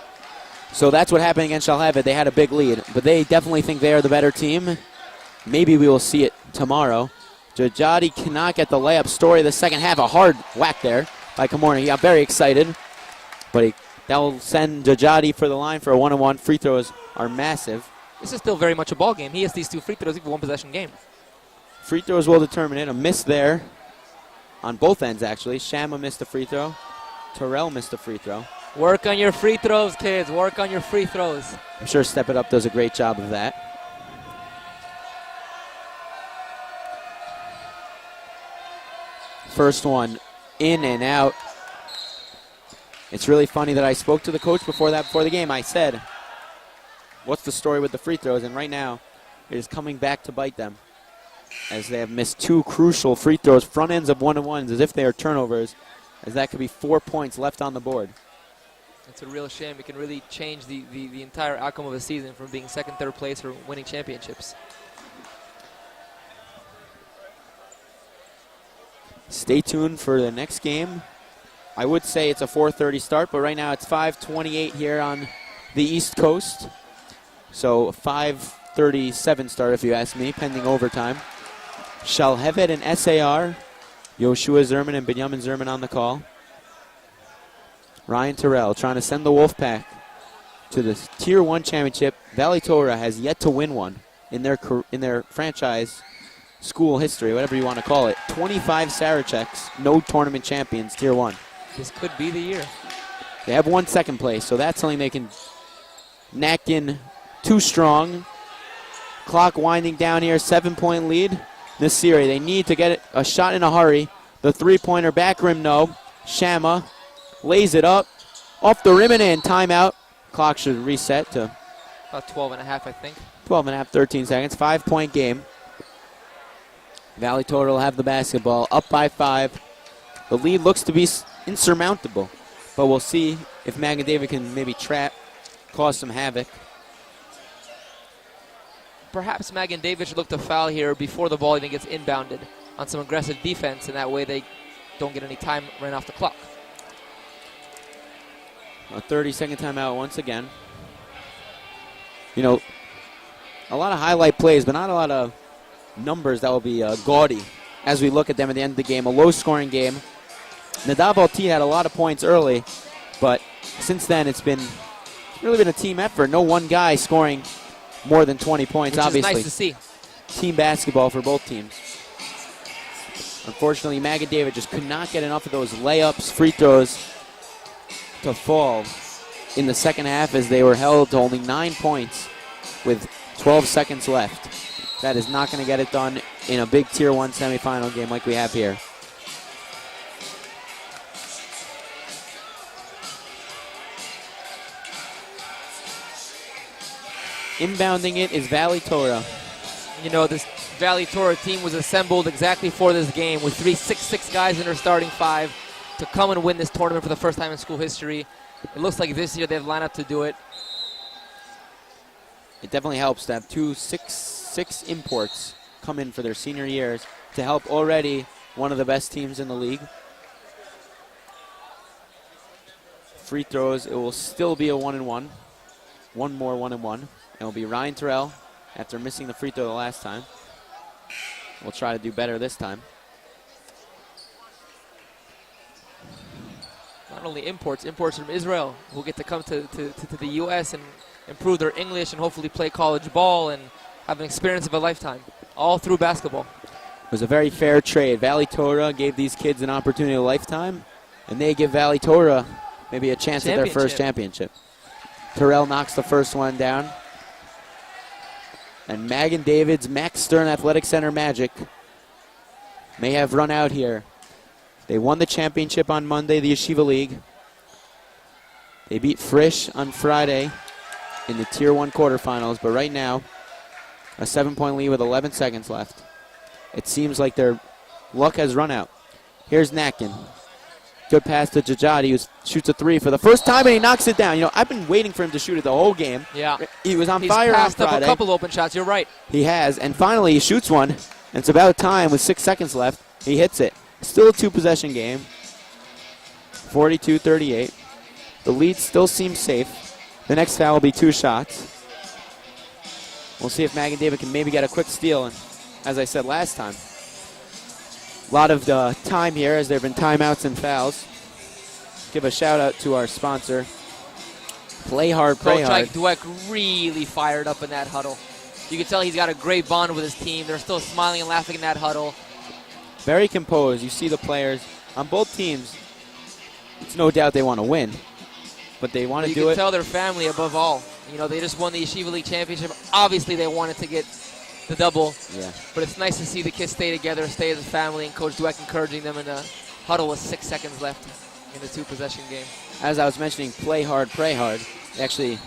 So that's what happened against Shalhevet. They had a big lead, but they definitely think they are the better team. Maybe we will see it tomorrow. Jajadi cannot get the layup. Story of the second half. A hard whack there by Kamorna. He got very excited, but that will send Jajadi for the line for a 1-on-1. Free throws are massive. This is still very much a ball game. He has these 2 free throws, even one-possession game. Free throws will determine it. A miss there on both ends, actually. Shama missed a free throw. Terrell missed a free throw. Work on your free throws, kids. Work on your free throws. I'm sure Step It Up does a great job of that. First one in and out. It's really funny that I spoke to the coach before the game. I said, what's the story with the free throws? And right now, it is coming back to bite them, as they have missed 2 crucial free throws, front ends of 1-on-1s, as if they are turnovers, as that could be 4 points left on the board. It's a real shame. It can really change the entire outcome of a season from being second, third place or winning championships. Stay tuned for the next game. I would say it's a 4:30 start, but right now it's 5:28 here on the East Coast. So 5:37 start, if you ask me, pending overtime. Shalhevet and SAR. Yoshua Zerman and Benjamin Zerman on the call. Ryan Terrell trying to send the Wolfpack to the Tier 1 championship. Valley Torah has yet to win one in their franchise school history, whatever you want to call it. 25 Saracheks, no tournament champions, Tier 1. This could be the year. They have won second place, so that's something they can knack in too strong. Clock winding down here, 7-point lead. This series, they need to get a shot in a hurry. The three-pointer back rim, no. Shama lays it up, off the rim and in. Timeout. Clock should reset to About 12 and a half, I think. 12 and a half, 13 seconds. 5-point game. Valley Torah will have the basketball, up by 5. The lead looks to be insurmountable, but we'll see if Magen David can maybe cause some havoc. Perhaps Magen David should look to foul here before the ball even gets inbounded on some aggressive defense, and that way they don't get any time ran off the clock. A 30-second timeout once again. You know, a lot of highlight plays, but not a lot of numbers that will be gaudy as we look at them at the end of the game. A low-scoring game. Nadav Alti had a lot of points early, but since then it's really been a team effort. No one guy scoring more than 20 points, which obviously. is nice to see. Team basketball for both teams. Unfortunately, Magen David just could not get enough of those layups, free throws to fall in the second half, as they were held to only 9 points with 12 seconds left. That is not going to get it done in a big Tier 1 semifinal game like we have here. Inbounding it is Valley Torah. You know, this Valley Torah team was assembled exactly for this game with 3 6'6" guys in their starting 5 to come and win this tournament for the first time in school history. It looks like this year they've lined up to do it. It definitely helps to have 2 6'6" imports come in for their senior years to help already one of the best teams in the league. Free throws, it will still be a 1-and-1. One more 1-and-1. It will be Ryan Terrell after missing the free throw the last time. We'll try to do better this time. Not only imports from Israel who get to come to the U.S. and improve their English and hopefully play college ball and have an experience of a lifetime, all through basketball. It was a very fair trade. Valley Torah gave these kids an opportunity of a lifetime, and they give Valley Torah maybe a chance at their first championship. Terrell knocks the first one down. And Magen David's Max Stern Athletic Center magic may have run out here. They won the championship on Monday, the Yeshiva League. They beat Frisch on Friday in the Tier 1 quarterfinals, but right now, a 7-point lead with 11 seconds left. It seems like their luck has run out. Here's Natkin. Good pass to Jajadi, who shoots a 3 for the first time, and he knocks it down. You know, I've been waiting for him to shoot it the whole game. Yeah. He was on He's fire on passed Friday. up a couple open shots. You're right. He has, and finally he shoots one, and it's about time with 6 seconds left. He hits it. Still a 2-possession game. 42-38. The lead still seems safe. The next foul will be 2 shots. We'll see if Magen David can maybe get a quick steal, and as I said last time, a lot of time here as there have been timeouts and fouls. Give a shout out to our sponsor, Play Hard, Pray Coach Hard. Ike Dweck really fired up in that huddle. You can tell he's got a great bond with his team. They're still smiling and laughing in that huddle. Very composed. You see the players on both teams. It's no doubt they want to win, but they want to do it. You can tell their family above all. You know, they just won the Yeshiva League Championship. Obviously, they wanted to get the double. Yeah. But it's nice to see the kids stay together, stay as a family, and Coach Dweck encouraging them in the huddle with 6 seconds left in the 2-possession game. As I was mentioning, Play Hard, Pray Hard. They actually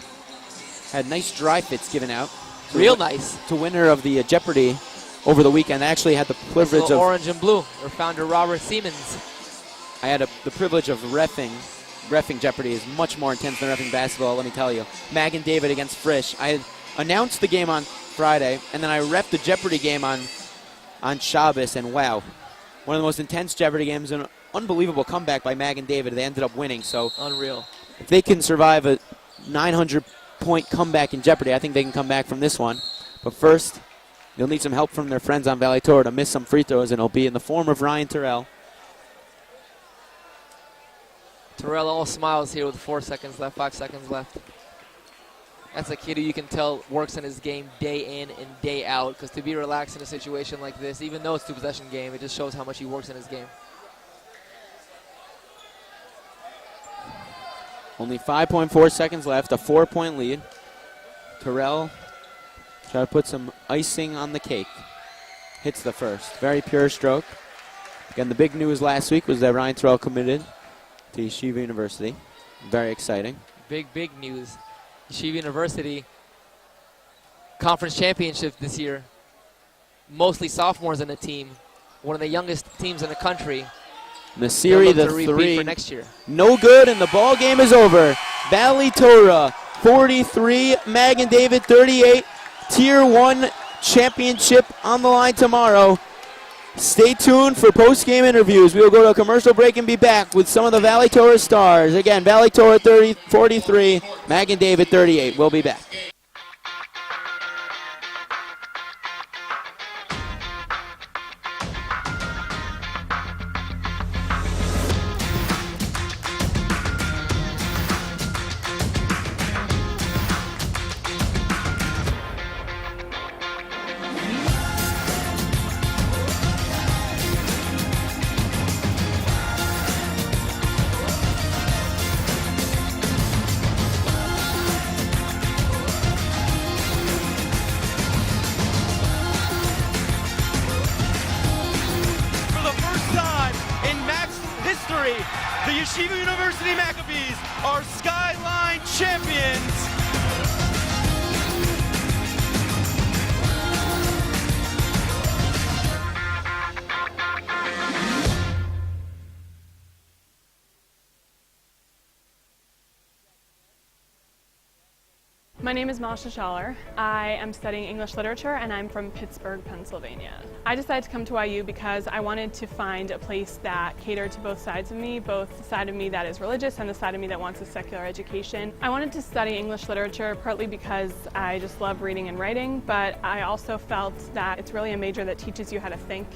had nice dry fits given out. Real nice. To winner of the Jeopardy over the weekend. I actually had the privilege of orange and blue. Their founder, Robert Siemens. I had the privilege of reffing. Reffing Jeopardy is much more intense than reffing basketball, let me tell you. Magen David against Frisch. I had announced the game on Friday, and then I reffed the Jeopardy game on Shabbos, and wow. One of the most intense Jeopardy games, an unbelievable comeback by Magen David. They ended up winning, so unreal. If they can survive a 900-point comeback in Jeopardy, I think they can come back from this one. But first, they'll need some help from their friends on Valley Torah to miss some free throws, and it'll be in the form of Ryan Terrell. Terrell all smiles here with 4 seconds left, 5 seconds left. That's a kid who you can tell works in his game day in and day out, because to be relaxed in a situation like this, even though it's a 2-possession game, it just shows how much he works in his game. Only 5.4 seconds left, a 4-point lead. Terrell try to put some icing on the cake. Hits the first. Very pure stroke. Again, the big news last week was that Ryan Terrell committed to Yeshiva University. Very exciting. Big news. Yeshiva University conference championship this year. Mostly sophomores in the team. One of the youngest teams in the country. Nasiri, the three. For next year. No good, and the ball game is over. Valley Torah 43, Magen David 38. Tier 1 championship on the line tomorrow. Stay tuned for post-game interviews. We will go to a commercial break and be back with some of the Valley Torah stars. Again, Valley Torah 43, Magen David 38. We'll be back. The Yeshiva University Maccabees are Skyline champions. My name is Masha Schaller. I am studying English literature and I'm from Pittsburgh, Pennsylvania. I decided to come to IU because I wanted to find a place that catered to both sides of me, both the side of me that is religious and the side of me that wants a secular education. I wanted to study English literature partly because I just love reading and writing, but I also felt that it's really a major that teaches you how to think,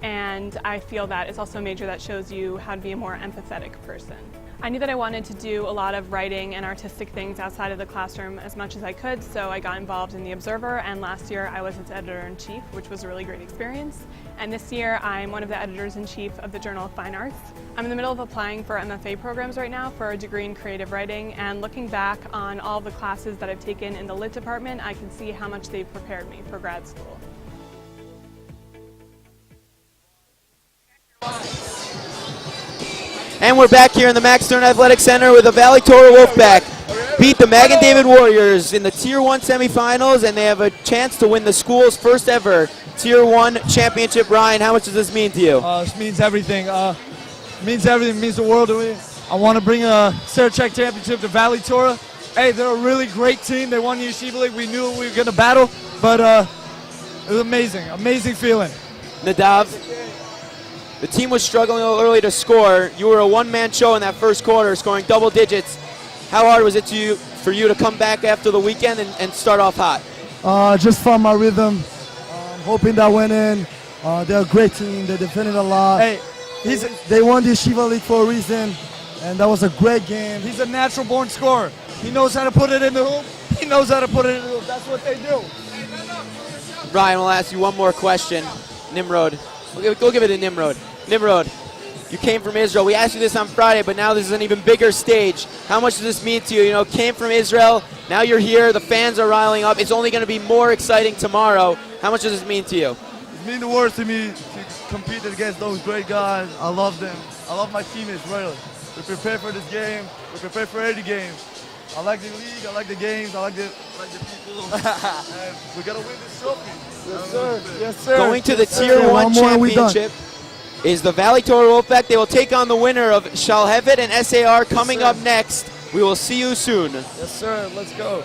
and I feel that it's also a major that shows you how to be a more empathetic person. I knew that I wanted to do a lot of writing and artistic things outside of the classroom as much as I could, so I got involved in The Observer, and last year I was its editor-in-chief, which was a really great experience. And this year I'm one of the editors-in-chief of the Journal of Fine Arts. I'm in the middle of applying for MFA programs right now for a degree in creative writing, and looking back on all the classes that I've taken in the Lit department, I can see how much they've prepared me for grad school. And we're back here in the Max Stern Athletic Center with the Valley Torah Wolfpack. Beat the Magen David Warriors in the Tier 1 semifinals, and they have a chance to win the school's first ever Tier 1 championship. Ryan, how much does this mean to you? This means everything. means everything, means the world to me. I want to bring a Sarachek championship to Valley Torah. Hey, they're a really great team. They won the Yeshiva League. We knew we were going to battle, but it was amazing. Amazing feeling. Nadav, the team was struggling a little early to score. You were a one-man show in that first quarter, scoring double digits. How hard was it for you to come back after the weekend and start off hot? Just found my rhythm. Hoping that went in. They're a great team. They defended a lot. Hey, they won the Yeshiva League for a reason, and that was a great game. He's a natural-born scorer. He knows how to put it in the hoop. He knows how to put it in the hoop. That's what they do. Ryan, we'll ask you one more question. Nimrod, go give it to Nimrod. Nimrod, you came from Israel. We asked you this on Friday, but now this is an even bigger stage. How much does this mean to you? You know, came from Israel, now you're here, the fans are riling up. It's only going to be more exciting tomorrow. How much does this mean to you? It means the world to me to compete against those great guys. I love them. I love my teammates, really. We prepare for this game. We prepare for every game. I like the league. I like the games. I like the people. And we got to win this trophy. Yes, sir. Yes, sir. Going to the Tier 1 championship is the Valley Torah Wolfpack. They will take on the winner of Shalhevet and SAR coming up next. We will see you soon. Yes, sir. Let's go.